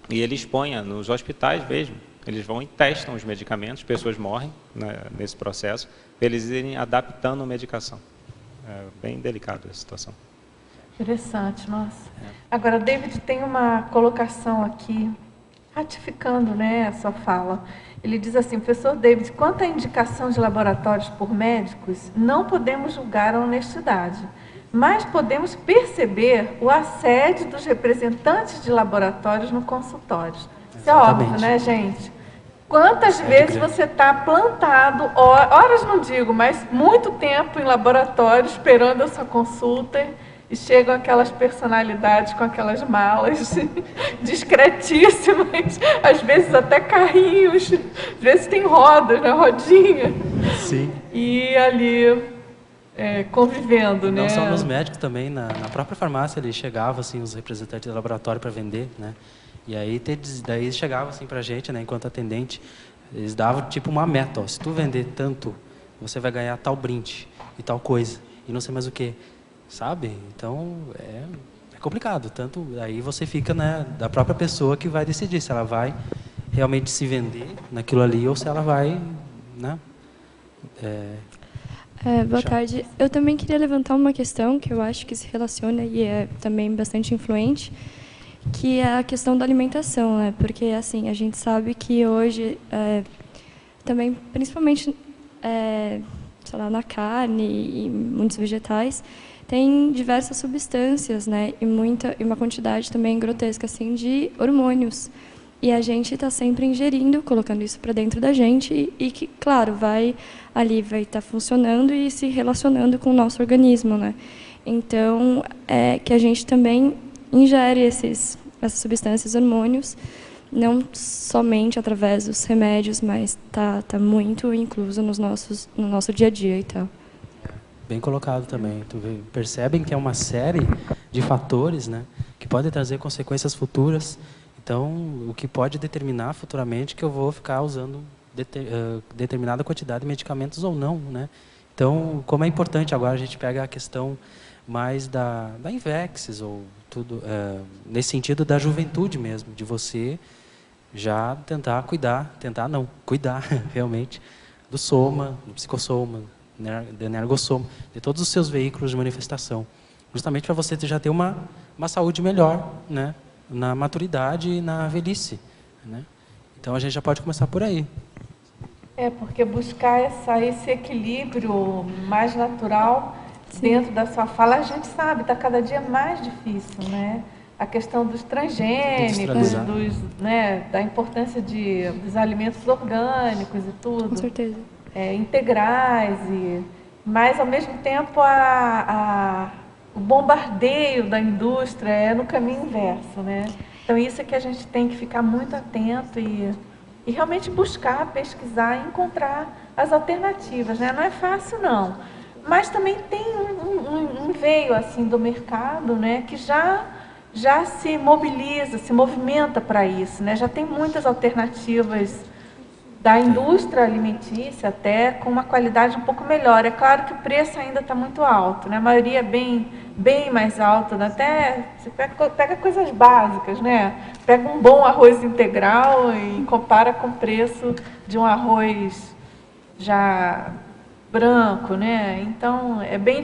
E ele expõe nos hospitais mesmo. Eles vão e testam os medicamentos, pessoas morrem, né, nesse processo, para eles irem adaptando a medicação. É bem delicada a situação. Interessante, nossa. Agora, David tem uma colocação aqui, ratificando, né, a sua fala. Ele diz assim: professor David, quanto à indicação de laboratórios por médicos, não podemos julgar a honestidade, mas podemos perceber o assédio dos representantes de laboratórios no consultório. Isso é óbvio, né, gente? Quantas vezes você está plantado, horas não digo, mas muito tempo em laboratório esperando a sua consulta e chegam aquelas personalidades com aquelas malas discretíssimas, às vezes até carrinhos, às vezes tem rodas, né, rodinha. Sim. E ali convivendo, né? Não só nos médicos também, na própria farmácia ali chegava assim os representantes do laboratório para vender, né? E aí daí chegava assim para a gente, né, enquanto atendente, eles davam tipo uma meta, ó, se tu vender tanto, você vai ganhar tal brinde e tal coisa, e não sei mais o que, sabe? Então é complicado, tanto aí você fica, né, da própria pessoa que vai decidir se ela vai realmente se vender naquilo ali ou se ela vai, né? Boa tarde. Eu também queria levantar uma questão que eu acho que se relaciona e é também bastante influente, que é a questão da alimentação, né? Porque assim a gente sabe que hoje também, principalmente, sei lá, na carne e muitos vegetais, tem diversas substâncias, né? E uma quantidade também grotesca assim de hormônios. E a gente está sempre ingerindo, colocando isso para dentro da gente e que, claro, vai estar funcionando e se relacionando com o nosso organismo, né? Então, que a gente também ingere essas substâncias, hormônios, não somente através dos remédios, mas tá muito incluso no nosso dia a dia e tal. Bem colocado também. Percebem que é uma série de fatores, né, que podem trazer consequências futuras. Então, o que pode determinar futuramente que eu vou ficar usando determinada quantidade de medicamentos ou não, né? Então, como é importante agora a gente pega a questão mais da Invex ou tudo nesse sentido da juventude mesmo, de você já cuidar realmente do soma, do psicossoma, do energossoma, de todos os seus veículos de manifestação, justamente para você já ter uma saúde melhor, né, na maturidade e na velhice, né? Então a gente já pode começar por aí. Porque buscar esse equilíbrio mais natural dentro da sua fala, a gente sabe, está cada dia mais difícil, né? A questão dos transgênicos, da importância dos alimentos orgânicos e tudo. Com certeza. Integrais, mas ao mesmo tempo o bombardeio da indústria é no caminho inverso, né? Então isso é que a gente tem que ficar muito atento e realmente buscar, pesquisar e encontrar as alternativas, né? Não é fácil não, mas também tem um veio assim do mercado, né, que já se mobiliza, se movimenta para isso, né? Já tem muitas alternativas da indústria alimentícia até com uma qualidade um pouco melhor. É claro que o preço ainda está muito alto, né? A maioria é bem mais alta, né? Até você pega coisas básicas, né? Pega um bom arroz integral e compara com o preço de um arroz já branco, né? Então é bem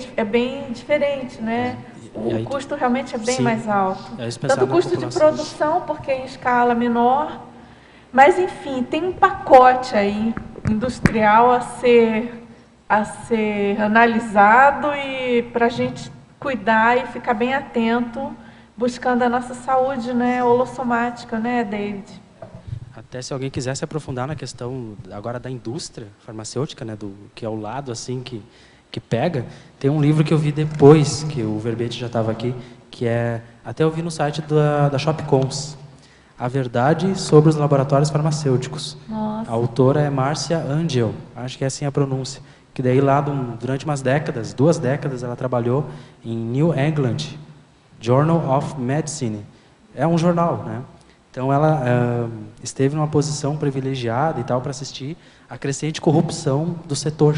diferente, né? O custo realmente é bem mais alto. Tanto o custo de produção, porque em escala menor. Mas, enfim, tem um pacote aí industrial a ser analisado e para a gente cuidar e ficar bem atento, buscando a nossa saúde, né, holossomática, né, David? Até se alguém quiser se aprofundar na questão agora da indústria farmacêutica, né, que é o lado assim que pega, tem um livro que eu vi depois, que o verbete já estava aqui, que até eu vi no site da Shopcons, A Verdade sobre os Laboratórios Farmacêuticos. Nossa. A autora é Marcia Angel, acho que é assim a pronúncia, que daí lá durante umas décadas, 2 décadas, ela trabalhou em New England Journal of Medicine. É um jornal, né? Então ela esteve numa posição privilegiada e tal para assistir a crescente corrupção do setor.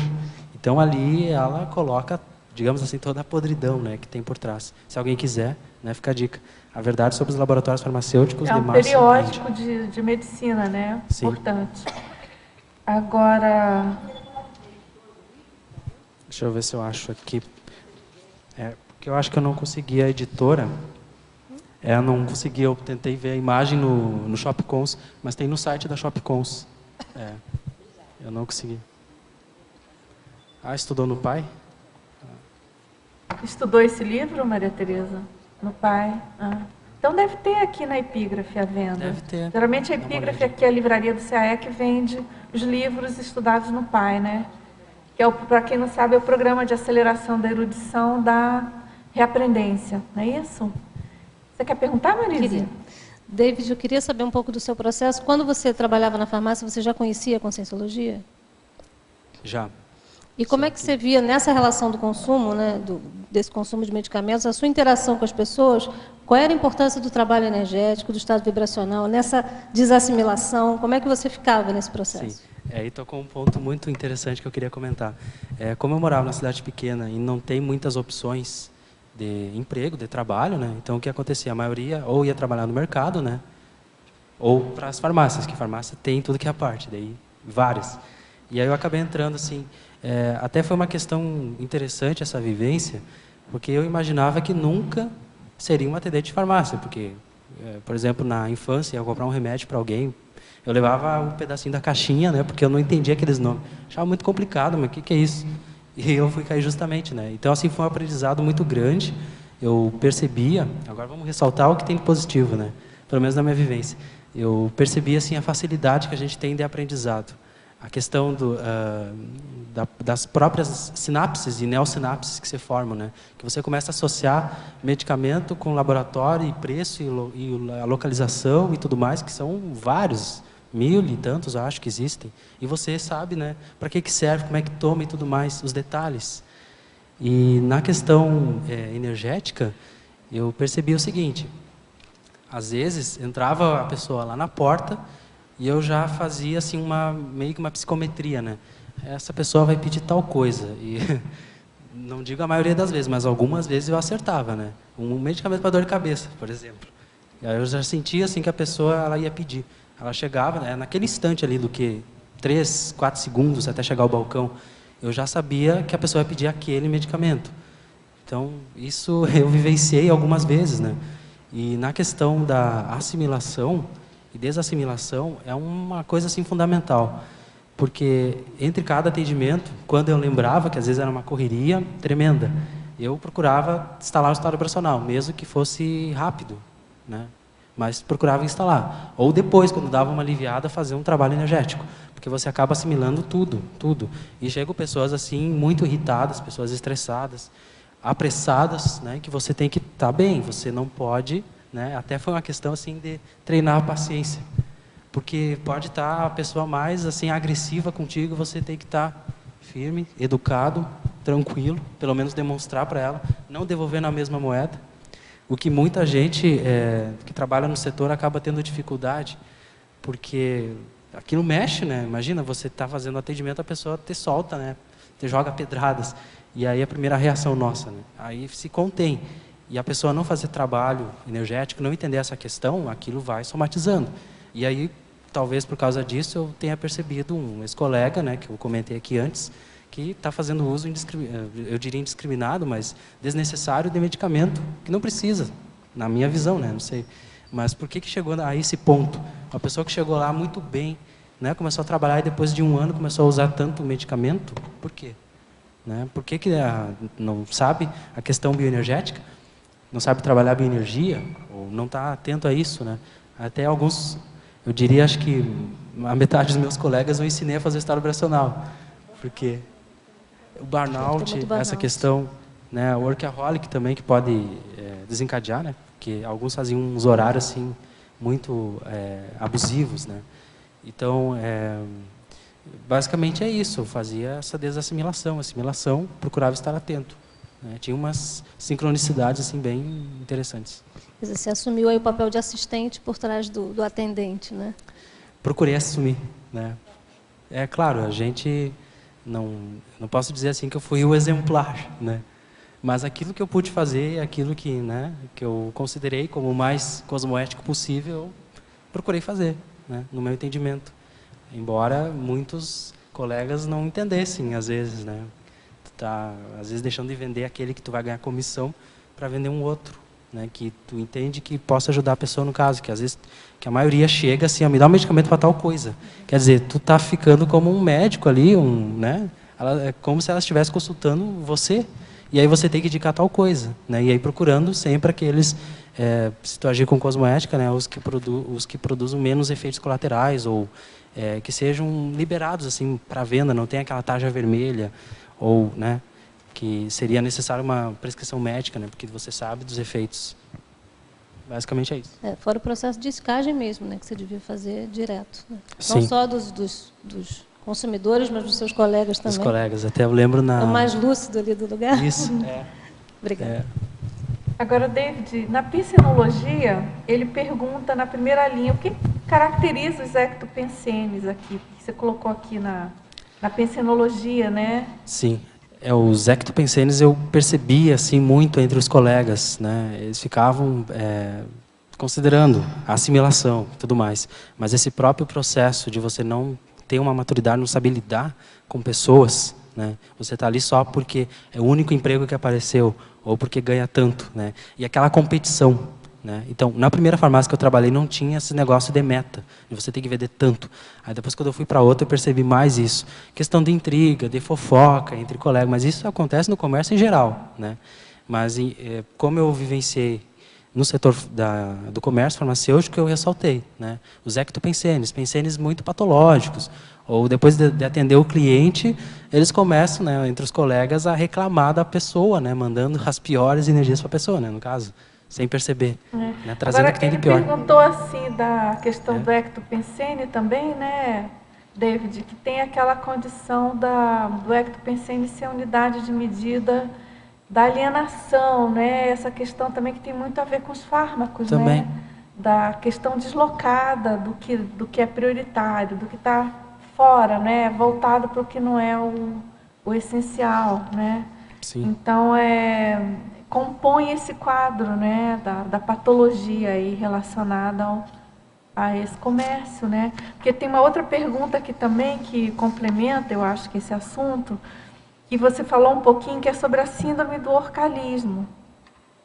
Então ali ela coloca, digamos assim, toda a podridão, né, que tem por trás. Se alguém quiser, né, fica a dica. A Verdade sobre os Laboratórios Farmacêuticos de Marcia Angel. É um periódico de medicina, né? Sim. Importante. Agora, deixa eu ver se eu acho aqui. Porque eu acho que eu não consegui a editora. Eu não consegui, eu tentei ver a imagem no Shopcons, mas tem no site da Shopcons. Eu não consegui. Estudou no Pai? Estudou esse livro, Maria Tereza? No Pai? Então deve ter aqui na Epígrafe a venda. Deve ter. Geralmente a Epígrafe aqui é a livraria do CAE que vende os livros estudados no PAI, né? Que é, para quem não sabe, é o Programa de Aceleração da Erudição da Reaprendência, não é isso? Você quer perguntar, Marise? Queria. David, eu queria saber um pouco do seu processo. Quando você trabalhava na farmácia, você já conhecia a Conscienciologia? Já. E como é que você via nessa relação do consumo, né, desse consumo de medicamentos, a sua interação com as pessoas? Qual era a importância do trabalho energético, do estado vibracional, nessa desassimilação? Como é que você ficava nesse processo? Sim. Aí tocou um ponto muito interessante que eu queria comentar. Como eu morava numa cidade pequena e não tem muitas opções de emprego, de trabalho, né? Então o que acontecia? A maioria ou ia trabalhar no mercado, né? Ou para as farmácias, que farmácia tem tudo que é a parte, daí várias. E aí eu acabei entrando assim. Até foi uma questão interessante essa vivência, porque eu imaginava que nunca seria um atendente de farmácia, porque, por exemplo, na infância, eu ia comprar um remédio para alguém, eu levava um pedacinho da caixinha, né, porque eu não entendia aqueles nomes. Achava muito complicado, mas o que é isso? E eu fui cair justamente, né? Então, assim, foi um aprendizado muito grande. Eu percebia, agora vamos ressaltar o que tem de positivo, né? Pelo menos na minha vivência. Eu percebi, assim, a facilidade que a gente tem de aprendizado. A questão das próprias sinapses e neossinapses que se formam, né? Que você começa a associar medicamento com laboratório e preço e a localização e tudo mais, que são vários, 1000 e tantos, acho que existem. E você sabe, né? Para que serve, como é que toma e tudo mais, os detalhes. E na questão energética, eu percebi o seguinte: às vezes entrava a pessoa lá na porta e eu já fazia assim meio que uma psicometria, né? Essa pessoa vai pedir tal coisa. E não digo a maioria das vezes, mas algumas vezes eu acertava, né? Um medicamento para dor de cabeça, por exemplo. E aí eu já sentia assim que a pessoa ela ia pedir. Ela chegava, né, naquele instante ali do que 3, 4 segundos até chegar ao balcão, eu já sabia que a pessoa ia pedir aquele medicamento. Então, isso eu vivenciei algumas vezes, né? E na questão da assimilação e desassimilação é uma coisa assim fundamental, porque entre cada atendimento, quando eu lembrava que às vezes era uma correria tremenda, eu procurava instalar o estado vibracional, mesmo que fosse rápido, né? Mas procurava instalar. Ou depois, quando dava uma aliviada, fazer um trabalho energético, porque você acaba assimilando tudo, tudo. E chegam pessoas assim muito irritadas, pessoas estressadas, apressadas, né? Que você tem que estar bem, você não pode, né? Até foi uma questão assim de treinar a paciência, porque pode estar a pessoa mais assim agressiva contigo, você tem que estar firme, educado, tranquilo, pelo menos demonstrar para ela, não devolver na mesma moeda. O que muita gente que trabalha no setor acaba tendo dificuldade, porque aquilo mexe, né? Imagina, você está fazendo atendimento, a pessoa te solta, né? Te joga pedradas. E aí a primeira reação nossa, né? Aí se contém. E a pessoa não fazer trabalho energético, não entender essa questão, aquilo vai somatizando. E aí, talvez por causa disso, eu tenha percebido um ex-colega, né, que eu comentei aqui antes, que está fazendo uso, eu diria indiscriminado, mas desnecessário de medicamento que não precisa, na minha visão, né? Não sei. Mas por que chegou a esse ponto? Uma pessoa que chegou lá muito bem, né? Começou a trabalhar e depois de um ano começou a usar tanto medicamento, por quê? Né? Por que não sabe a questão bioenergética? Não sabe trabalhar bioenergia? Ou não está atento a isso, né? Até alguns, eu diria, acho que a metade dos meus colegas eu ensinei a fazer o estado vibracional, porque o burnout, essa questão, né, o workaholic também, que pode desencadear, né, porque alguns faziam uns horários assim, muito abusivos, né. Então, basicamente é isso, eu fazia essa assimilação, procurava estar atento, né, tinha umas sincronicidades assim, bem interessantes. Quer dizer, você assumiu aí o papel de assistente por trás do atendente, né? Procurei assumir, né. É claro, a gente... Não posso dizer assim que eu fui o exemplar, né? Mas aquilo que eu pude fazer, aquilo que, né, que eu considerei como o mais cosmoético possível, eu procurei fazer, né, no meu entendimento. Embora muitos colegas não entendessem, às vezes, né? Tu tá, às vezes, deixando de vender aquele que tu vai ganhar comissão para vender um outro, né? Que tu entende que possa ajudar a pessoa no caso, que às vezes que a maioria chega assim, me dá um medicamento para tal coisa. Quer dizer, tu tá ficando como um médico ali, né? É como se ela estivesse consultando você. E aí você tem que indicar tal coisa, né? E aí procurando sempre aqueles se tu agir com cosmoética, né, os que produzem menos efeitos colaterais ou que sejam liberados assim para venda, não tem aquela tarja vermelha ou, né, que seria necessário uma prescrição médica, né, porque você sabe dos efeitos. Basicamente é isso. Fora o processo de escagem mesmo, né, que você devia fazer direto. Né? Sim. Não só dos consumidores, mas dos seus colegas também. Dos colegas, até eu lembro na... É o mais lúcido ali do lugar. Isso. Obrigada. Agora, David, na pensenologia, ele pergunta na primeira linha, o que caracteriza os ectopensenes aqui? Que você colocou aqui na pensenologia, né? Sim. Os ectopensenes eu percebi assim muito entre os colegas, né? Eles ficavam considerando a assimilação e tudo mais, mas esse próprio processo de você não ter uma maturidade, não saber lidar com pessoas, né? Você está ali só porque é o único emprego que apareceu ou porque ganha tanto, né? E aquela competição, né? Então, na primeira farmácia que eu trabalhei não tinha esse negócio de meta, de você ter que vender tanto. Aí depois, quando eu fui para outra, eu percebi mais isso. Questão de intriga, de fofoca entre colegas, mas isso acontece no comércio em geral, né? Mas como eu vivenciei no setor do comércio farmacêutico, eu ressaltei, né? Os ectopensenes, pensenes muito patológicos, ou depois de atender o cliente, eles começam, né, entre os colegas, a reclamar da pessoa, né, mandando as piores energias para a pessoa, né, no caso. Sem perceber, né? Trazendo Agora, o que tem de ele pior. perguntou assim da questão do ectopensene também, né, David, que tem aquela condição do ectopensene ser a unidade de medida da alienação, né? Essa questão também que tem muito a ver com os fármacos, também, né? Da questão deslocada do que é prioritário, do que está fora, né? Voltado para o que não é o essencial, né? Sim. Então, compõe esse quadro, né, da patologia aí relacionada a esse comércio, né? Porque tem uma outra pergunta aqui também que complementa, eu acho, que esse assunto, que você falou um pouquinho, que é sobre a síndrome do orcalismo,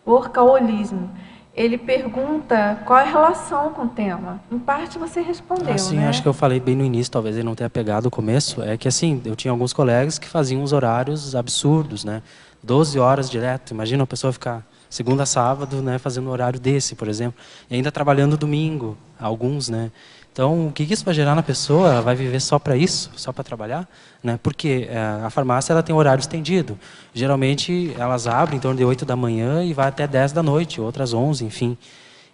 o orcaolismo. Ele pergunta qual é a relação com o tema. Em parte você respondeu, sim, né? acho que eu falei bem no início, talvez ele não tenha pegado o começo, é que assim, eu tinha alguns colegas que faziam uns horários absurdos, né? 12 horas direto. Imagina uma pessoa ficar segunda a sábado, né, fazendo um horário desse, por exemplo, e ainda trabalhando domingo, alguns, né? Então, o que isso vai gerar na pessoa? Ela vai viver só para isso, só para trabalhar, né? Porque a farmácia ela tem horário estendido. Geralmente elas abrem em torno de 8 da manhã e vai até 10 da noite, outras 11, enfim.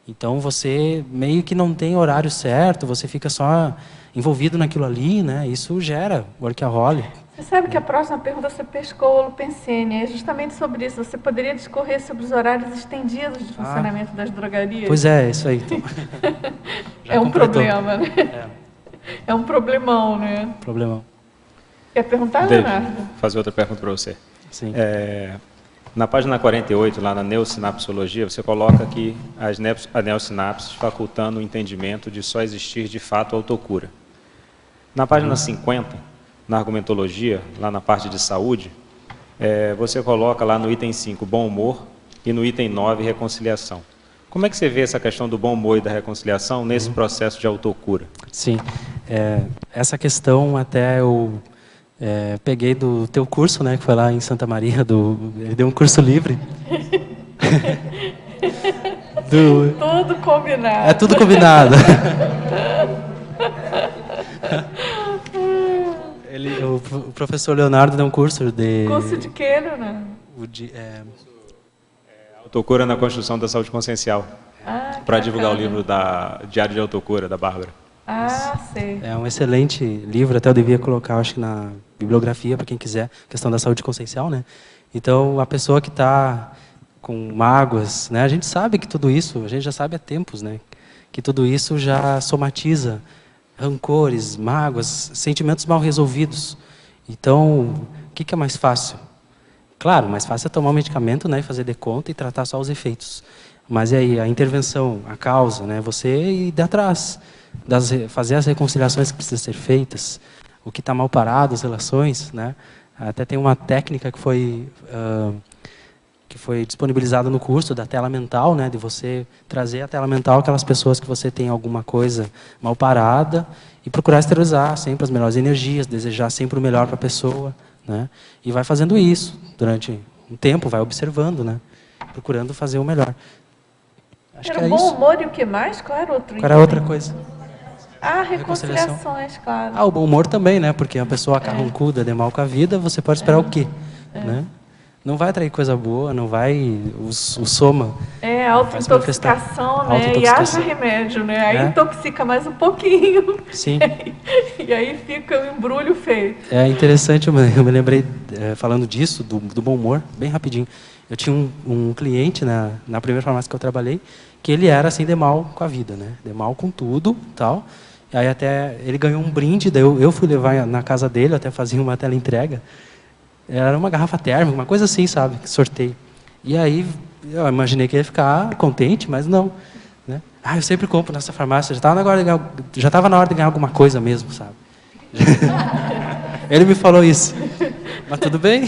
Então você meio que não tem horário certo, você fica só envolvido naquilo ali, né? Isso gera workaholic. Você sabe que a próxima pergunta você pescou o Holopensene, é justamente sobre isso. Você poderia discorrer sobre os horários estendidos de funcionamento das drogarias? Pois é, isso aí. Então. É um problema, né? É um problemão, né? Problemão. Quer perguntar, David, Leonardo? fazer outra pergunta para você. Sim. Na página 48, lá na neosinapsologia, você coloca aqui a neossinapses facultando o entendimento de só existir de fato a autocura. Na página 50, na argumentologia, lá na parte de saúde, você coloca lá no item 5, bom humor, e no item 9, reconciliação. Como é que você vê essa questão do bom humor e da reconciliação nesse processo de autocura? Sim, essa questão até eu peguei do teu curso, né, que foi lá em Santa Maria, ele deu um curso livre. Tudo combinado. É tudo combinado. O professor Leonardo deu um curso de... Curso de quê, Leonardo? Autocura na construção da saúde consciencial. Para divulgar o livro da Diário de Autocura, da Bárbara. Sei. É um excelente livro, até eu devia colocar, acho que na bibliografia, para quem quiser, questão da saúde consciencial, né? Então, a pessoa que está com mágoas, né? A gente sabe que tudo isso, a gente já sabe há tempos, né? Que tudo isso já somatiza rancores, mágoas, sentimentos mal resolvidos. Então, o que é mais fácil? Claro, mais fácil é tomar um medicamento, né, e fazer de conta e tratar só os efeitos. Mas e aí, a intervenção, a causa, né, você ir atrás, fazer as reconciliações que precisam ser feitas, o que está mal parado, as relações, né? Até tem uma técnica que foi disponibilizada no curso da tela mental, né, de você trazer a tela mental aquelas pessoas que você tem alguma coisa mal parada e procurar exteriorizar sempre as melhores energias, desejar sempre o melhor para a pessoa, né? E vai fazendo isso durante um tempo, vai observando, né? Procurando fazer o melhor. Acho Era que o é bom isso. humor e o que mais? Qual era outro Qual era item? outra coisa? Ah, Reconciliação. reconciliações, claro. Ah, o bom humor também, né? Porque a pessoa carrancuda, de mal com a vida, você pode esperar o quê? Né? Não vai atrair coisa boa, não vai... O soma... É, vai se manifestar. autointoxicação, né? E Autointoxicação. haja remédio, né? Aí É. intoxica mais um pouquinho. Sim. E aí fica um embrulho feio. É interessante, eu me lembrei, falando disso, do bom humor, bem rapidinho. Eu tinha um cliente na primeira farmácia que eu trabalhei, que ele era assim de mal com a vida, né? De mal com tudo, tal. E aí até ele ganhou um brinde, daí eu fui levar na casa dele, eu até fazia uma teleentrega. Era uma garrafa térmica, uma coisa assim, sabe? Sorteio. E aí eu imaginei que ele ia ficar contente, mas não. Né? Ah, eu sempre compro nessa farmácia, já estava na hora de ganhar alguma coisa mesmo, sabe? Ele me falou isso. Mas tudo bem.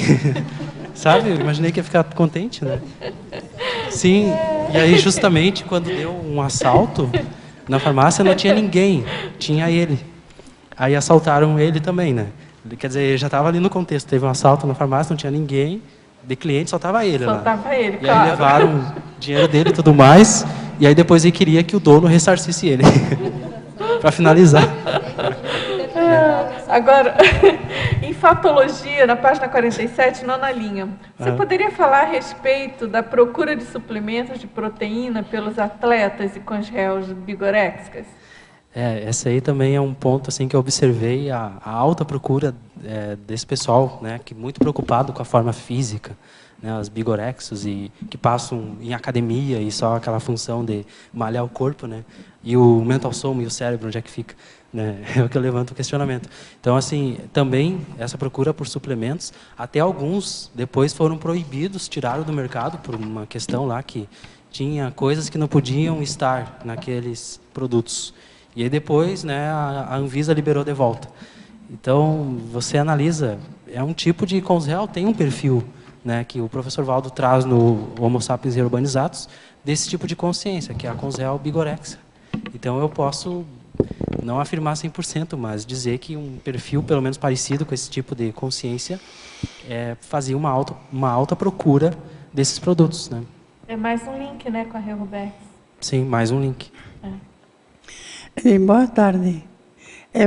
Sabe? Eu imaginei que ia ficar contente, né? Sim. E aí, justamente, quando deu um assalto, na farmácia não tinha ninguém. Tinha ele. Aí assaltaram ele também, né? Quer dizer, já estava ali no contexto. Teve um assalto na farmácia, não tinha ninguém. De cliente, só estava ele lá. Só estava ele, e claro. aí levaram o dinheiro dele e tudo mais. E aí depois ele queria que o dono ressarcisse ele. Para finalizar. Agora, em fatologia, na página 47, nona linha, você poderia falar a respeito da procura de suplementos de proteína pelos atletas e com os réus bigorexicas? Essa aí também é um ponto assim que eu observei a alta procura desse pessoal, né, que muito preocupado com a forma física, né, os bigorexos e que passam em academia e só aquela função de malhar o corpo, né, e o mental soma e o cérebro onde é que fica, né, é o que eu levanto o questionamento. Então assim também essa procura por suplementos, até alguns depois foram proibidos, tiraram do mercado por uma questão lá que tinha coisas que não podiam estar naqueles produtos. E aí depois, né, a Anvisa liberou de volta. Então, você analisa, é um tipo de consreal, tem um perfil, né, que o professor Valdo traz no Homo sapiens e Urbanizados, desse tipo de consciência, que é a consreal bigorexa. Então, eu posso não afirmar 100%, mas dizer que um perfil, pelo menos parecido com esse tipo de consciência, fazia uma alta procura desses produtos. Né? É mais um link, né, com a Reubex. Sim, mais um link. Boa tarde.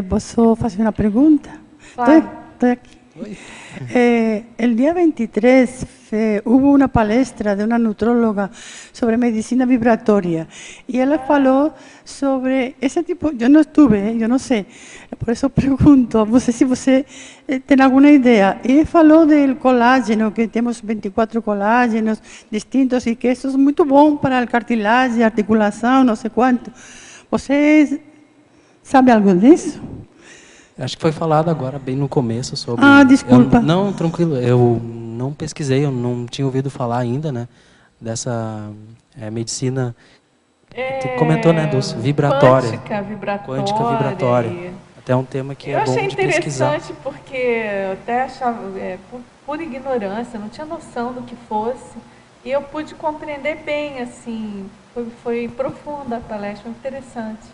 ¿Posso fazer uma pergunta? Claro. Estoy aquí. El día 23 hubo una palestra de una nutróloga sobre medicina vibratoria y ella falou sobre ese tipo, yo no estuve, yo no sé, por eso pregunto, no sé si você tem alguna idea. Y falou del colágeno, que temos 24 colágenos distintos y que eso es muy bom para el cartilagem, articulação, não sei quanto. Você sabe algo disso? Acho que foi falado agora, bem no começo, sobre... desculpa. Não, tranquilo. Eu não pesquisei, eu não tinha ouvido falar ainda, né? Dessa medicina... comentou, né? Dos vibratória. Quântica vibratória. Quântica vibratória. Até um tema que é bom de pesquisar. Eu achei interessante porque eu até achava, por ignorância, não tinha noção do que fosse. E eu pude compreender bem, assim... Foi profunda a palestra, foi interessante.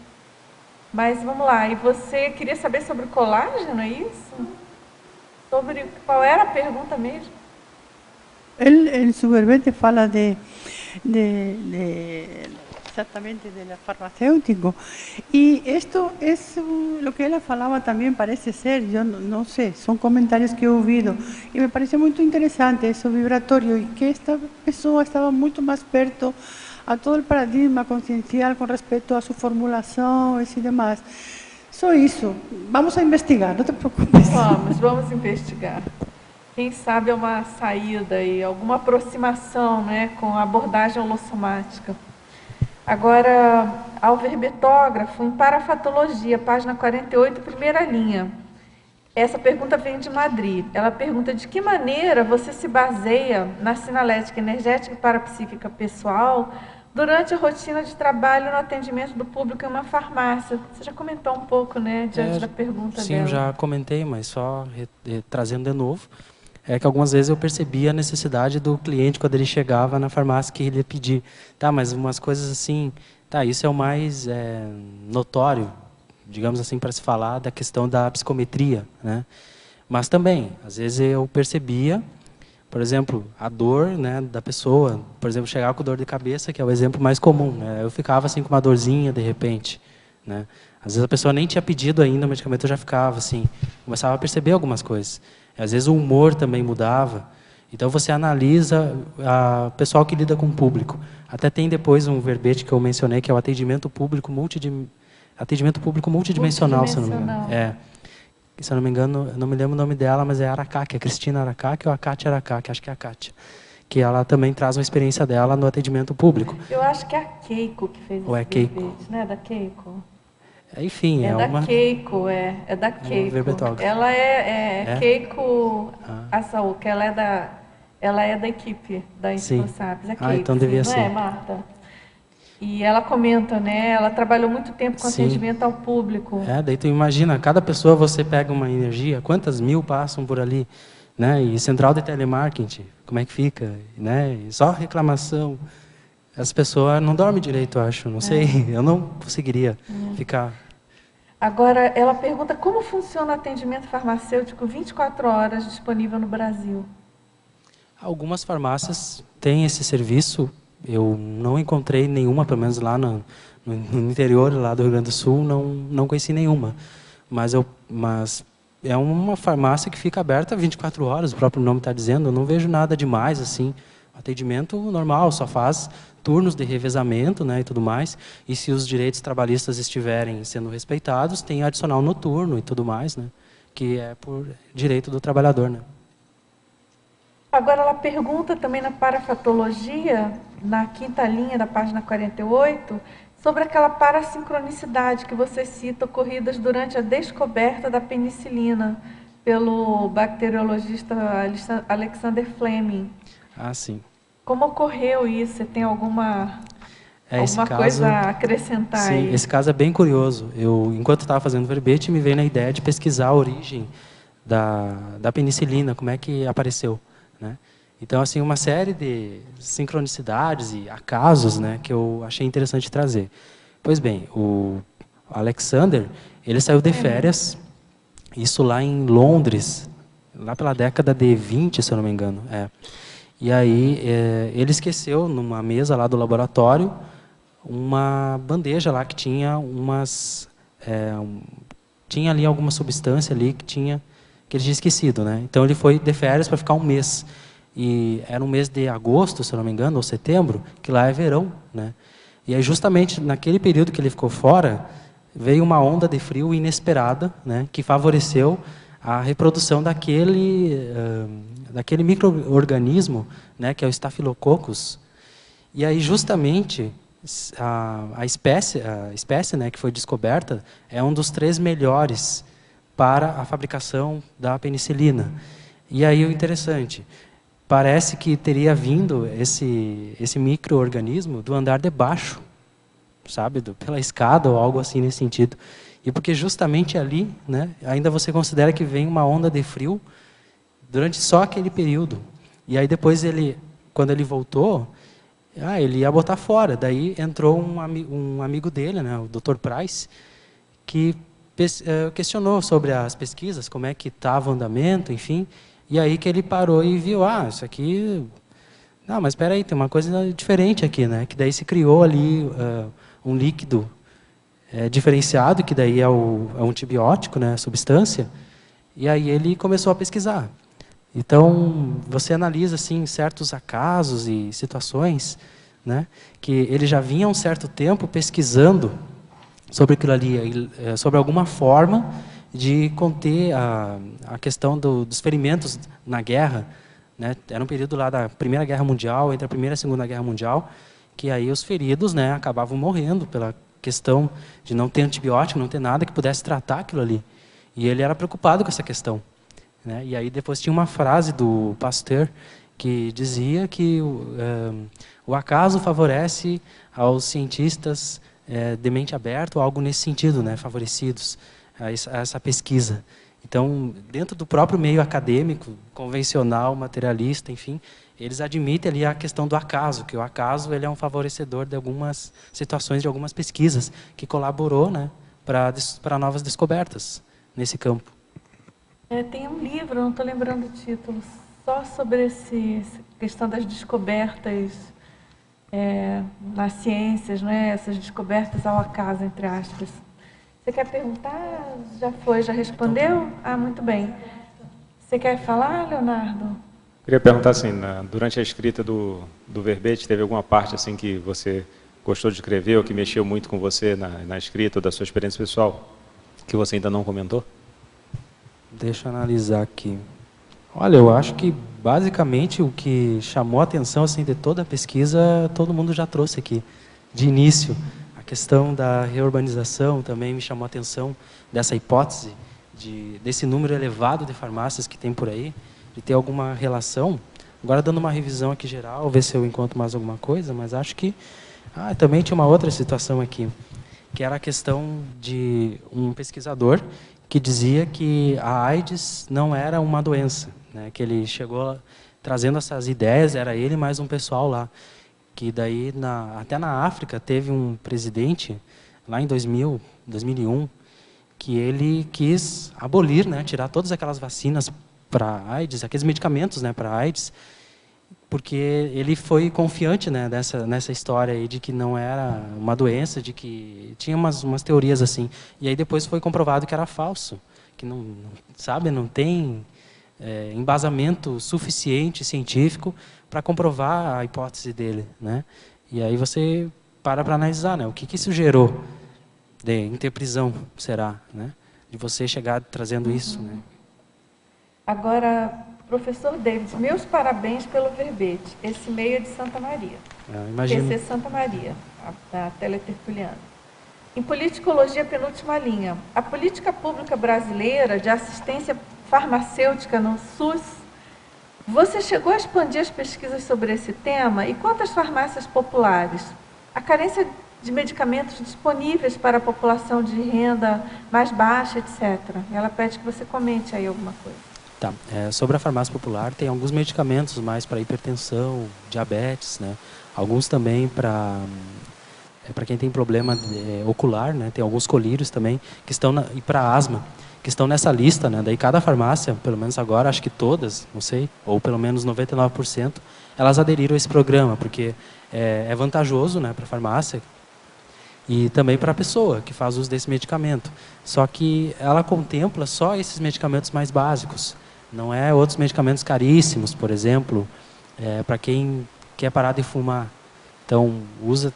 Mas vamos lá, e você queria saber sobre o colágeno, é isso? Sobre qual era a pergunta mesmo? El su verbete fala exactamente del farmacéutico. Y esto es lo que ella falaba también, parece ser, yo no sé, son comentarios que he oído. Y me parece muy interesante eso vibratorio y que esta persona estaba mucho más perto a todo el paradigma consciencial con respecto a su formulación y demás. Só isso. Vamos a investigar, não te preocupes. Vamos investigar. Quem sabe é uma saída e alguma aproximação, né, com a abordagem holossomática. Agora, ao verbetógrafo, em parafatologia, página 48, primeira linha. Essa pergunta vem de Madrid. Ela pergunta de que maneira você se baseia na sinalética energética e parapsíquica pessoal durante a rotina de trabalho no atendimento do público em uma farmácia. Você já comentou um pouco, né, diante da pergunta sim, dela. Sim, já comentei, mas só trazendo de novo. É que algumas vezes eu percebia a necessidade do cliente quando ele chegava na farmácia que ele ia pedir. Tá, mas umas coisas assim... Tá, isso é o mais notório, digamos assim, para se falar da questão da psicometria, né? Mas também, às vezes eu percebia... por exemplo, a dor, né, da pessoa. Por exemplo, chegar com dor de cabeça, que é o exemplo mais comum, né? Eu ficava assim com uma dorzinha de repente, né? Às vezes a pessoa nem tinha pedido ainda o medicamento, eu já ficava assim, começava a perceber algumas coisas. Às vezes o humor também mudava. Então você analisa o pessoal que lida com o público. Até tem depois um verbete que eu mencionei, que é o atendimento público multidimensional, se eu não me engano. Se eu não me engano, eu não me lembro o nome dela, mas é Aracá, que é Cristina Aracá, ou a Kátia Aracá, que acho que é a Kátia. Que ela também traz uma experiência dela no atendimento público. Eu acho que é a Keiko que fez esse verbete, né? Da Keiko. Enfim, é da Keiko, é da Keiko. Ela é Keiko Assaúca, ela é da equipe da InfoSapiens. É Keiko, então devia ser. Não é, Marta? E ela comenta, né? Ela trabalhou muito tempo com atendimento ao público. Daí tu imagina, cada pessoa você pega uma energia, quantas mil passam por ali, né? E central de telemarketing, como é que fica, né? E só reclamação. As pessoas não dormem direito, eu acho, não sei, eu não conseguiria ficar. Agora, ela pergunta como funciona o atendimento farmacêutico 24 horas disponível no Brasil. Algumas farmácias têm esse serviço. Eu não encontrei nenhuma, pelo menos lá no interior lá do Rio Grande do Sul, não conheci nenhuma. Mas é uma farmácia que fica aberta 24 horas, o próprio nome está dizendo. Eu não vejo nada demais assim. Atendimento normal, só faz turnos de revezamento, né, e tudo mais. E se os direitos trabalhistas estiverem sendo respeitados, tem adicional noturno e tudo mais, né, que é por direito do trabalhador, né. Agora ela pergunta também na parafatologia, na 5ª linha da página 48, sobre aquela parassincronicidade que você cita, ocorridas durante a descoberta da penicilina pelo bacteriologista Alexander Fleming. Sim. Como ocorreu isso? Você tem alguma coisa a acrescentar aí? Sim, esse caso é bem curioso. Enquanto estava fazendo o verbete, me veio na ideia de pesquisar a origem da penicilina, como é que apareceu, né? Então, assim, uma série de sincronicidades e acasos, né, que eu achei interessante trazer. Pois bem, o Alexander, ele saiu de férias, isso lá em Londres, lá pela década de 20, se eu não me engano. E aí, ele esqueceu, numa mesa lá do laboratório, uma bandeja lá que tinha tinha ali alguma substância ali que ele tinha esquecido, né? Então, ele foi de férias para ficar um mês. E era um mês de agosto, se eu não me engano, ou setembro, que lá é verão, né? E aí, justamente naquele período que ele ficou fora, veio uma onda de frio inesperada, né, que favoreceu a reprodução daquele micro-organismo, né, que é o Staphylococcus. E aí, justamente, a espécie, né, que foi descoberta é um dos 3 melhores para a fabricação da penicilina. E aí, o interessante, parece que teria vindo esse micro-organismo do andar de baixo, sabe, pela escada ou algo assim nesse sentido. E porque justamente ali, né, ainda você considera que vem uma onda de frio durante só aquele período. E aí depois quando ele voltou, ele ia botar fora. Daí entrou um amigo dele, né, o Dr. Price, que questionou sobre as pesquisas, como é que estava o andamento, enfim. E aí que ele parou e viu, isso aqui... Não, mas espera aí, tem uma coisa diferente aqui, né? Que daí se criou ali um líquido diferenciado, que daí é um antibiótico, né? A substância. E aí ele começou a pesquisar. Então, você analisa assim, certos acasos e situações, né? Que ele já vinha há um certo tempo pesquisando sobre aquilo ali, sobre alguma forma de conter a questão dos ferimentos na guerra, né? Era um período lá da Primeira Guerra Mundial, entre a Primeira e a Segunda Guerra Mundial, que aí os feridos, né, acabavam morrendo pela questão de não ter antibiótico, não ter nada que pudesse tratar aquilo ali. E ele era preocupado com essa questão, né? E aí depois tinha uma frase do Pasteur que dizia que o acaso favorece aos cientistas de mente aberta, ou algo nesse sentido, né, favorecidos a essa pesquisa. Então, dentro do próprio meio acadêmico, convencional, materialista, enfim, eles admitem ali a questão do acaso, que o acaso ele é um favorecedor de algumas situações, de algumas pesquisas, que colaborou, né, para novas descobertas nesse campo. Tem um livro, não estou lembrando o título, só sobre essa questão das descobertas nas ciências, né? Essas descobertas ao acaso, entre aspas. Você quer perguntar? Já foi, já respondeu? Ah, muito bem. Você quer falar, Leonardo? Queria perguntar assim, durante a escrita do verbete, teve alguma parte assim que você gostou de escrever ou que mexeu muito com você na escrita ou da sua experiência pessoal, que você ainda não comentou? Deixa eu analisar aqui. Olha, eu acho que basicamente o que chamou a atenção assim, de toda a pesquisa, todo mundo já trouxe aqui, de início. A questão da reurbanização também me chamou a atenção, dessa hipótese, desse número elevado de farmácias que tem por aí, de ter alguma relação. Agora, dando uma revisão aqui geral, ver se eu encontro mais alguma coisa, mas acho que também tinha uma outra situação aqui, que era a questão de um pesquisador que dizia que a AIDS não era uma doença, né? Que ele chegou trazendo essas ideias, era ele mais um pessoal lá, que daí, até na África, teve um presidente, lá em 2001, que ele quis abolir, né, tirar todas aquelas vacinas para AIDS, aqueles medicamentos, né, para AIDS, porque ele foi confiante, né, nessa história aí de que não era uma doença, de que tinha umas teorias assim. E aí depois foi comprovado que era falso, que não tem embasamento suficiente científico para comprovar a hipótese dele, né? E aí você para analisar, né, o que isso gerou de interprisão, será, né, de você chegar trazendo isso, né? Agora, professor David, meus parabéns pelo verbete. Esse meio é de Santa Maria. Imagino. TC Santa Maria, da Teletertuliana. Em politicologia, penúltima linha. A política pública brasileira de assistência farmacêutica no SUS, você chegou a expandir as pesquisas sobre esse tema? E quanto às farmácias populares? A carência de medicamentos disponíveis para a população de renda mais baixa, etc. Ela pede que você comente aí alguma coisa. Tá. Sobre a farmácia popular, tem alguns medicamentos mais para hipertensão, diabetes, né? Alguns também para quem tem problema ocular, né? Tem alguns colírios também que estão e para asma, que estão nessa lista, né? Daí cada farmácia, pelo menos agora, acho que todas, não sei, ou pelo menos 99%, elas aderiram a esse programa, porque é vantajoso, né, para a farmácia e também para a pessoa que faz uso desse medicamento. Só que ela contempla só esses medicamentos mais básicos. Não é outros medicamentos caríssimos, por exemplo, para quem quer parar de fumar. Então,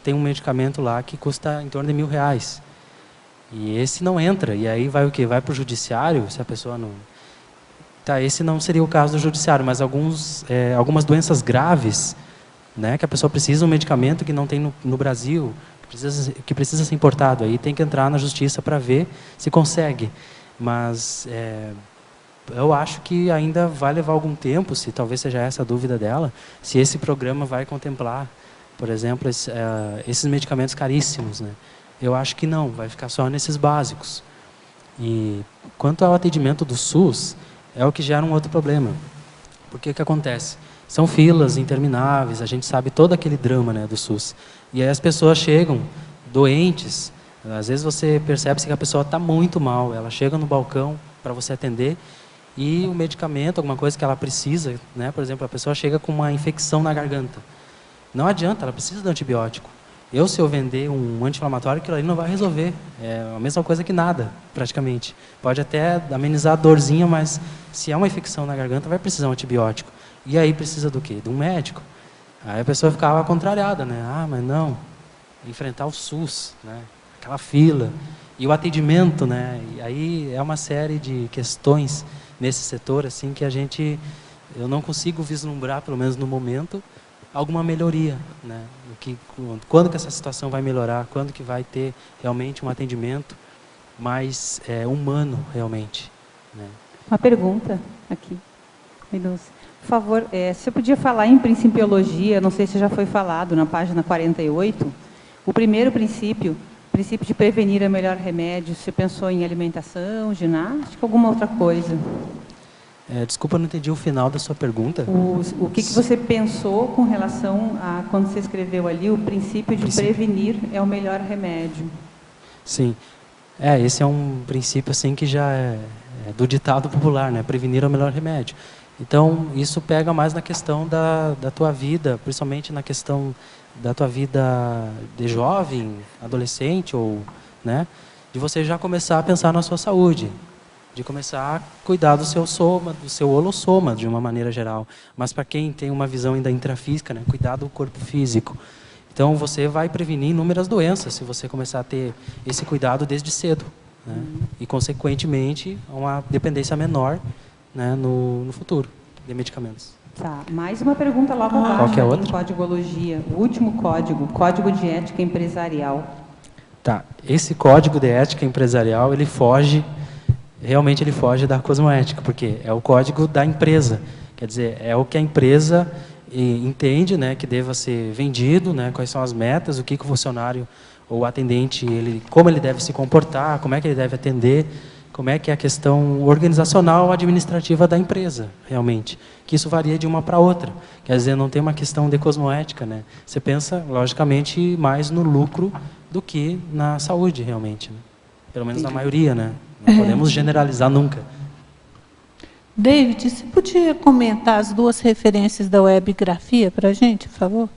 tem um medicamento lá que custa em torno de R$1.000. E esse não entra. E aí vai o quê? Vai para o judiciário, se a pessoa não... Tá, esse não seria o caso do judiciário, mas algumas doenças graves, né, que a pessoa precisa de um medicamento que não tem no Brasil, que precisa ser importado. Aí tem que entrar na justiça para ver se consegue. Mas eu acho que ainda vai levar algum tempo, se talvez seja essa a dúvida dela, se esse programa vai contemplar, por exemplo, esses medicamentos caríssimos, né? Eu acho que não, vai ficar só nesses básicos. E quanto ao atendimento do SUS, é o que gera um outro problema. Porque o que acontece? São filas intermináveis, a gente sabe todo aquele drama, né, do SUS. E aí as pessoas chegam doentes, às vezes você percebe que a pessoa está muito mal, ela chega no balcão para você atender e o medicamento, alguma coisa que ela precisa, né, por exemplo, a pessoa chega com uma infecção na garganta. Não adianta, ela precisa de antibiótico. Se eu vender um anti-inflamatório, aquilo ali não vai resolver. É a mesma coisa que nada, praticamente. Pode até amenizar a dorzinha, mas se é uma infecção na garganta, vai precisar de um antibiótico. E aí precisa do quê? De um médico. Aí a pessoa ficava contrariada, né? Mas não, enfrentar o SUS, né? Aquela fila. E o atendimento, né? E aí é uma série de questões nesse setor, assim, que eu não consigo vislumbrar, pelo menos no momento, alguma melhoria, né? Quando que essa situação vai melhorar? Quando que vai ter realmente um atendimento mais humano, realmente, né? Uma pergunta aqui, Mendonça. Por favor, você podia falar em principiologia, não sei se já foi falado na página 48, o primeiro princípio de prevenir é o melhor remédio, você pensou em alimentação, ginástica, alguma outra coisa? Desculpa, eu não entendi o final da sua pergunta. O que você pensou com relação a, quando você escreveu ali, o princípio de prevenir é o melhor remédio? Sim. Esse é um princípio assim, que já é do ditado popular, né? Prevenir é o melhor remédio. Então, isso pega mais na questão da tua vida, principalmente na questão da tua vida de jovem, adolescente, ou, né, de você já começar a pensar na sua saúde, de começar a cuidar do seu soma, do seu holossoma, de uma maneira geral. Mas para quem tem uma visão ainda intrafísica, né, cuidar do corpo físico. Então, você vai prevenir inúmeras doenças se você começar a ter esse cuidado desde cedo, né, e, consequentemente, uma dependência menor, né, no futuro, de medicamentos. Tá. Mais uma pergunta logo abaixo, Qual que é a outra? em Codigologia. O último código, Código de Ética Empresarial. Tá. Esse código de ética empresarial, ele foge, realmente ele foge da cosmoética, porque é o código da empresa. Quer dizer, é o que a empresa entende, né, que deva ser vendido, né, quais são as metas, o que o funcionário ou o atendente, como ele deve se comportar, como é que ele deve atender, como é que é a questão organizacional, administrativa da empresa, realmente. Que isso varia de uma para outra. Quer dizer, não tem uma questão de cosmoética, né? Você pensa, logicamente, mais no lucro do que na saúde, realmente. Né? Pelo menos na maioria, né? Não podemos generalizar nunca. David, você podia comentar as duas referências da webgrafia para a gente, por favor?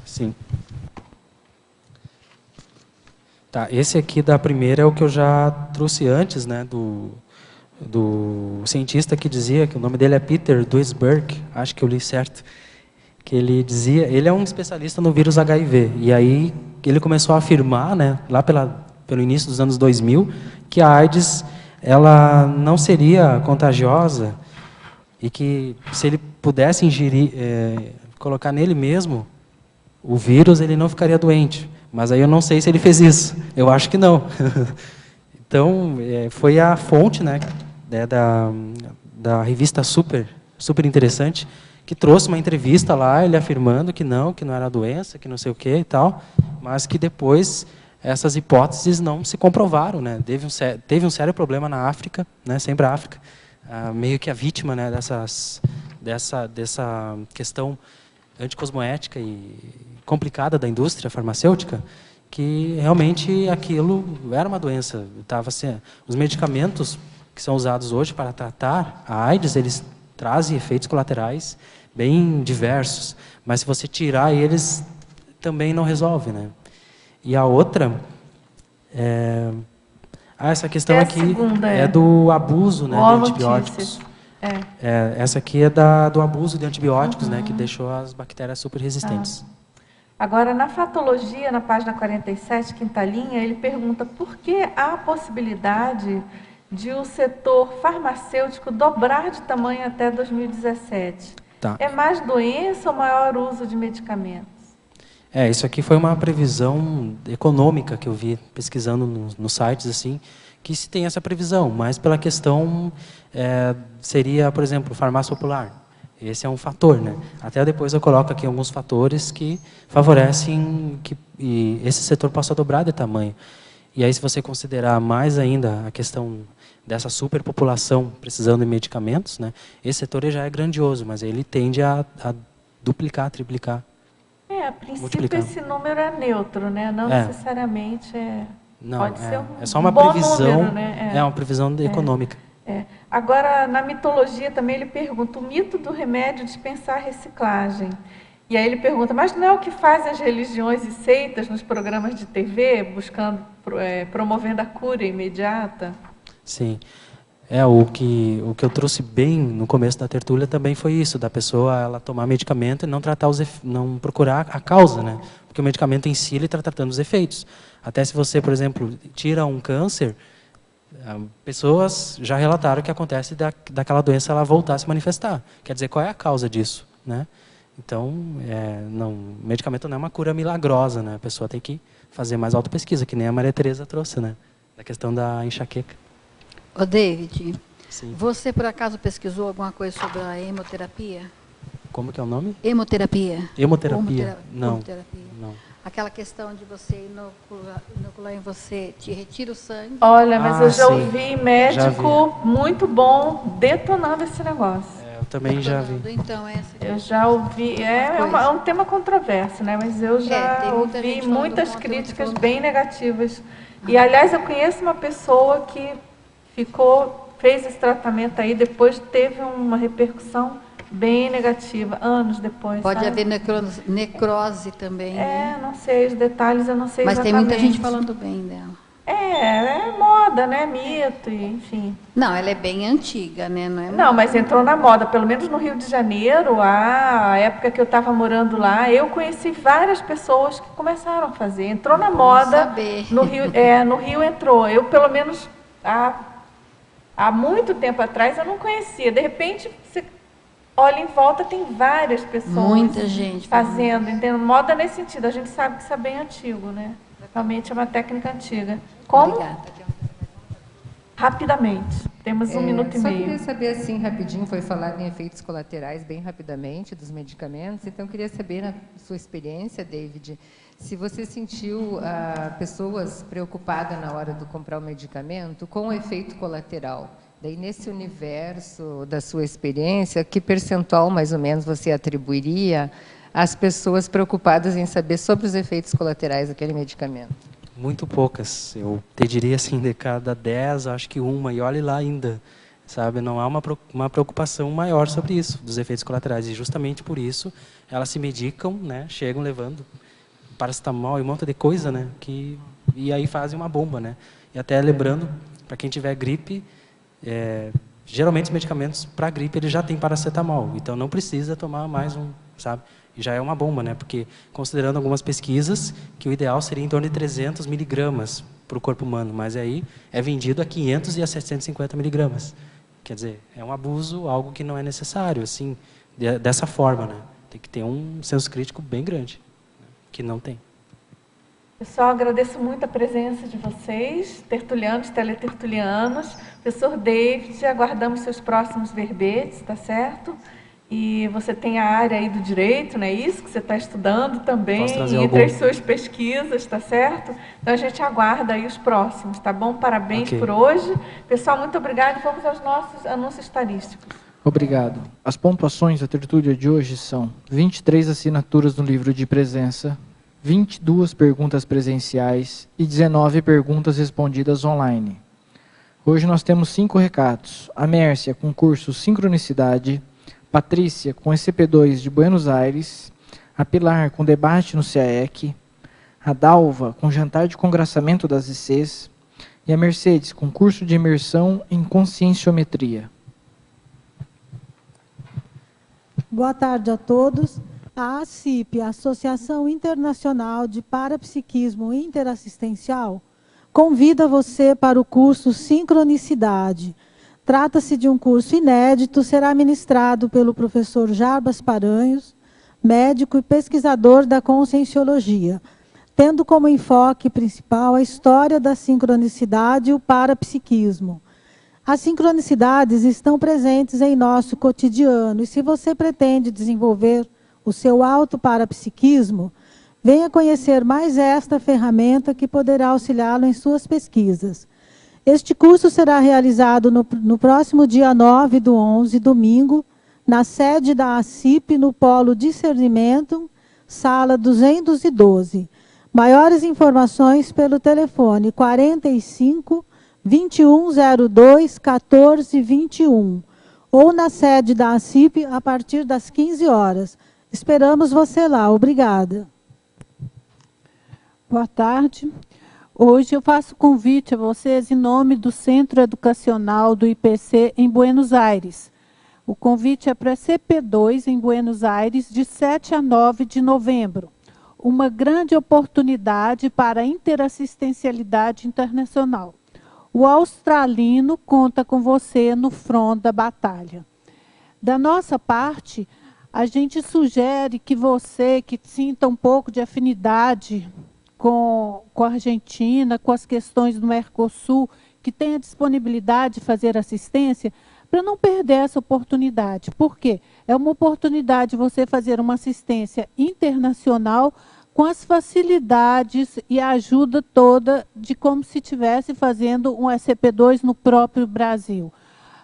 Sim. Tá, esse aqui da primeira é o que eu já trouxe antes, né, do cientista que dizia, que o nome dele é Peter Duisberg, acho que eu li certo, que ele dizia, ele é um especialista no vírus HIV, e aí ele começou a afirmar, né, lá pelo início dos anos 2000, que a AIDS ela não seria contagiosa e que se ele pudesse ingerir, colocar nele mesmo o vírus, ele não ficaria doente. Mas aí eu não sei se ele fez isso. Eu acho que não. Então, foi a fonte, né, da revista Super Interessante, que trouxe uma entrevista lá, ele afirmando que não era doença, que não sei o que e tal, mas que depois essas hipóteses não se comprovaram, né? Teve um sério problema na África, né, sempre a África, meio que a vítima, né, dessa questão anticosmoética e complicada da indústria farmacêutica, que realmente aquilo era uma doença. Os medicamentos que são usados hoje para tratar a AIDS, eles trazem efeitos colaterais bem diversos, mas se você tirar eles, também não resolve, né? E a outra, essa questão aqui é do abuso, né, de antibióticos. Essa aqui é do abuso de antibióticos, né, que deixou as bactérias super resistentes. Agora, na fatologia, na página 47, quinta linha, ele pergunta por que há a possibilidade de o setor farmacêutico dobrar de tamanho até 2017. Tá. É mais doença ou maior uso de medicamentos? Isso aqui foi uma previsão econômica que eu vi pesquisando nos sites, assim, que se tem essa previsão, mas pela questão, seria, por exemplo, farmácia popular. Esse é um fator, né? Até depois eu coloco aqui alguns fatores que favorecem que esse setor possa dobrar de tamanho. E aí, se você considerar mais ainda a questão dessa superpopulação precisando de medicamentos, né? Esse setor já é grandioso, mas ele tende a duplicar, triplicar. A princípio multiplicar. Esse número é neutro, né? Não necessariamente Não, pode ser é só uma bom previsão, número, né? uma previsão econômica. Agora, na mitologia também ele pergunta o mito do remédio dispensar reciclagem. E aí ele pergunta, mas não é o que fazem as religiões e seitas nos programas de TV, buscando, promovendo a cura imediata? Sim. O que eu trouxe bem no começo da tertúlia também foi isso, da pessoa ela tomar medicamento e não tratar não procurar a causa, né? Porque o medicamento em si ele está tratando os efeitos. Até se você, por exemplo, tira um câncer, pessoas já relataram que acontece daquela doença ela voltar a se manifestar. Quer dizer, qual é a causa disso, né? Então, o medicamento não é uma cura milagrosa, né? A pessoa tem que fazer mais autopesquisa, que nem a Maria Tereza trouxe, né? Da questão da enxaqueca. Ô, David, Sim. Você por acaso pesquisou alguma coisa sobre a hemoterapia? Como que é o nome? Hemoterapia. Hemoterapia? Não. Hemoterapia. Não. Aquela questão de você inocular em você, te retira o sangue. Olha, mas eu já ouvi já médico muito bom detonando esse negócio. Eu também já vi. Então, eu já ouvi, é um tema controverso, né? Mas eu já ouvi muitas críticas bem negativas. E, aliás, eu conheço uma pessoa que ficou fez esse tratamento aí, depois teve uma repercussão bem negativa, anos depois. Pode sabe? haver necrose também, né? Não sei os detalhes, eu não sei Mas exatamente. tem muita gente falando bem dela. É moda, né? Mito, enfim. Não, ela é bem antiga, né? Não, mas entrou na moda, pelo menos no Rio de Janeiro, a época que eu estava morando lá, eu conheci várias pessoas que começaram a fazer. Entrou na moda. Saber. No Rio entrou. Eu, pelo menos, há muito tempo atrás, eu não conhecia. De repente, você olha em volta, tem várias pessoas. Muita gente fazendo. Entendeu? Moda nesse sentido. A gente sabe que isso é bem antigo, né? Realmente é uma técnica antiga. Como? Obrigada. Rapidamente. Temos 1 minuto e só meio. queria saber, assim, rapidinho, foi falado em efeitos colaterais, bem rapidamente, dos medicamentos. Então, eu queria saber, na sua experiência, David, se você sentiu pessoas preocupadas na hora de comprar o medicamento com o efeito colateral. Daí, nesse universo da sua experiência, que percentual, mais ou menos, você atribuiria às pessoas preocupadas em saber sobre os efeitos colaterais daquele medicamento? Muito poucas. Eu te diria assim, de cada 10, acho que uma, e olhe lá ainda, sabe? Não há uma preocupação maior sobre isso, dos efeitos colaterais, e justamente por isso elas se medicam, né? Chegam levando paracetamol e um monte de coisa, né? E aí fazem uma bomba, né? E até lembrando, para quem tiver gripe, geralmente os medicamentos para gripe ele já tem paracetamol, então não precisa tomar mais um, sabe? E já é uma bomba, né? Porque, considerando algumas pesquisas, que o ideal seria em torno de 300 miligramas para o corpo humano, mas aí é vendido a 500 e a 750 miligramas. Quer dizer, é um abuso, algo que não é necessário, assim, dessa forma, né? Tem que ter um senso crítico bem grande, né? Que não tem. Pessoal, agradeço muito a presença de vocês, tertulianos, teletertulianos. Professor David, aguardamos seus próximos verbetes, tá certo? E você tem a área aí do direito, não é isso? Que você está estudando também, entre as suas pesquisas, tá certo? Então a gente aguarda aí os próximos, tá bom? Parabéns por hoje. Pessoal, muito obrigado. Vamos aos nossos anúncios estatísticos. Obrigado. As pontuações da tertúlia de hoje são 23 assinaturas no livro de presença, 22 perguntas presenciais e 19 perguntas respondidas online. Hoje nós temos 5 recados. A Mércia, com curso Sincronicidade. Patrícia, com ECP2 de Buenos Aires, a Pilar, com debate no CAEC, a Dalva, com jantar de congraçamento das ICs, e a Mercedes, com curso de imersão em conscienciometria. Boa tarde a todos. A ACIP, a Associação Internacional de Parapsiquismo Interassistencial, convida você para o curso Sincronicidade. Trata-se de um curso inédito, será ministrado pelo professor Jarbas Paranhos, médico e pesquisador da Conscienciologia, tendo como enfoque principal a história da sincronicidade e o parapsiquismo. As sincronicidades estão presentes em nosso cotidiano, e se você pretende desenvolver o seu autoparapsiquismo, venha conhecer mais esta ferramenta que poderá auxiliá-lo em suas pesquisas. Este curso será realizado no próximo dia 9/11, domingo, na sede da ACIP, no Polo Discernimento, sala 212. Maiores informações pelo telefone 45 2102 1421 ou na sede da ACIP a partir das 15 horas. Esperamos você lá. Obrigada. Boa tarde. Hoje eu faço convite a vocês em nome do Centro Educacional do IPC em Buenos Aires. O convite é para CP2 em Buenos Aires, de 7 a 9 de novembro. Uma grande oportunidade para a interassistencialidade internacional. O australino conta com você no front da batalha. Da nossa parte, a gente sugere que você, que sinta um pouco de afinidade com a Argentina, com as questões do Mercosul, que tenha disponibilidade de fazer assistência, para não perder essa oportunidade. Por quê? É uma oportunidade de você fazer uma assistência internacional com as facilidades e a ajuda toda de como se estivesse fazendo um SCP-2 no próprio Brasil.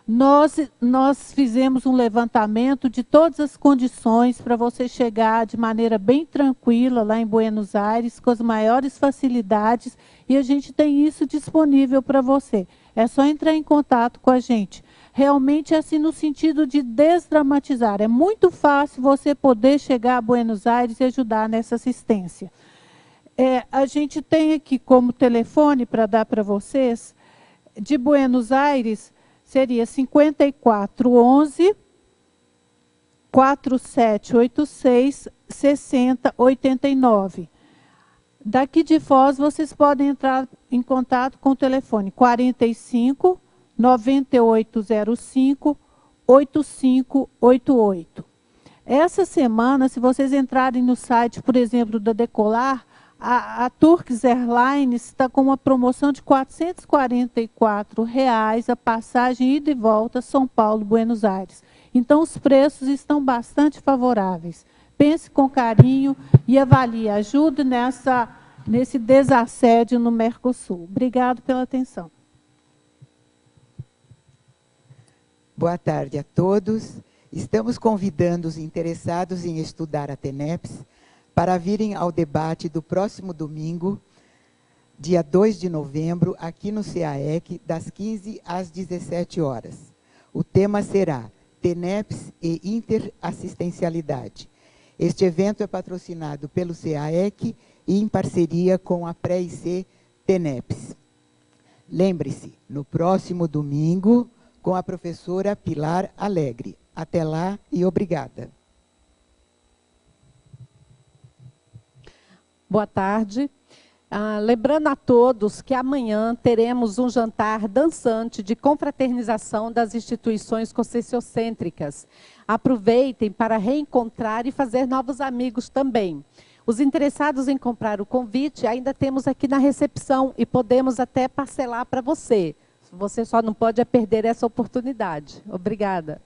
Nós fizemos um levantamento de todas as condições para você chegar de maneira bem tranquila lá em Buenos Aires, com as maiores facilidades, e a gente tem isso disponível para você. É só entrar em contato com a gente. Realmente, assim, no sentido de desdramatizar. É muito fácil você poder chegar a Buenos Aires e ajudar nessa assistência. A gente tem aqui como telefone para dar para vocês, de Buenos Aires, seria 5411 4786 6089. Daqui de Foz, vocês podem entrar em contato com o telefone 45 9805 8588. Essa semana, se vocês entrarem no site, por exemplo, da Decolar, a Turkish Airlines está com uma promoção de R$ 444 a passagem ida e volta São Paulo, Buenos Aires. Então, os preços estão bastante favoráveis. Pense com carinho e avalie. Ajude nesse desassédio no Mercosul. Obrigado pela atenção. Boa tarde a todos. Estamos convidando os interessados em estudar a TENEPS para virem ao debate do próximo domingo, dia 2 de novembro, aqui no CAEC, das 15 às 17 horas. O tema será TENEPS e Interassistencialidade. Este evento é patrocinado pelo CAEC e em parceria com a Pré-IC TENEPS. Lembre-se, no próximo domingo, com a professora Pilar Alegre. Até lá e obrigada. Boa tarde. Lembrando a todos que amanhã teremos um jantar dançante de confraternização das instituições conscienciocêntricas. Aproveitem para reencontrar e fazer novos amigos também. Os interessados em comprar o convite ainda temos aqui na recepção e podemos até parcelar para você. Você só não pode perder essa oportunidade. Obrigada.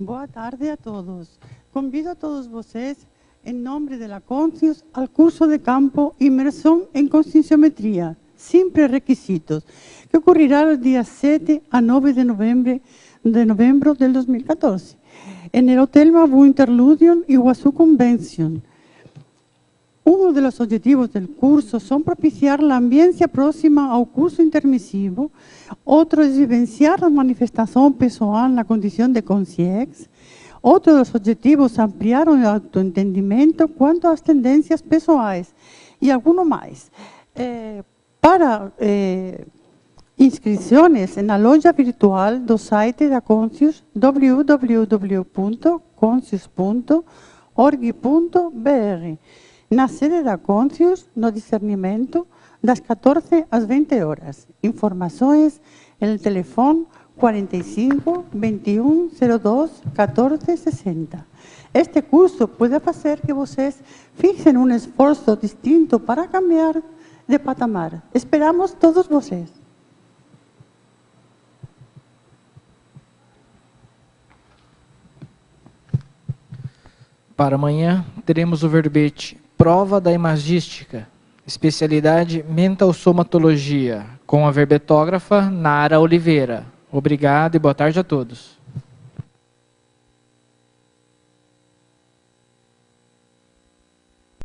Boa tarde a todos. Convido a todos vocês, em nome da Conscius, ao curso de campo Imersão em Conscienciometria, sem pré-requisitos, que ocorrerá do dia 7 a 9 de novembro de 2014, en Hotel Mabu Interludium Iguazú Convention. Uno de los objetivos del curso son propiciar la ambiente próxima al curso intermisivo, otro es vivenciar la manifestación pessoal en la condición de consciência, otro de los objetivos ampliar el autoentendimiento cuanto a las tendencias pessoais y alguno más. Para inscrições na loja virtual do site da Conscius, www.conscius.org.br. Na sede da Conscius, no discernimento, das 14 às 20 horas. Informações no telefone 45 21 02 14 60. Este curso pode fazer que vocês fixem um esforço distinto para cambiar de patamar. Esperamos todos vocês. Para amanhã, teremos o verbete Prova da Imagística, especialidade Mental Somatologia, com a verbetógrafa Nara Oliveira. Obrigado e boa tarde a todos.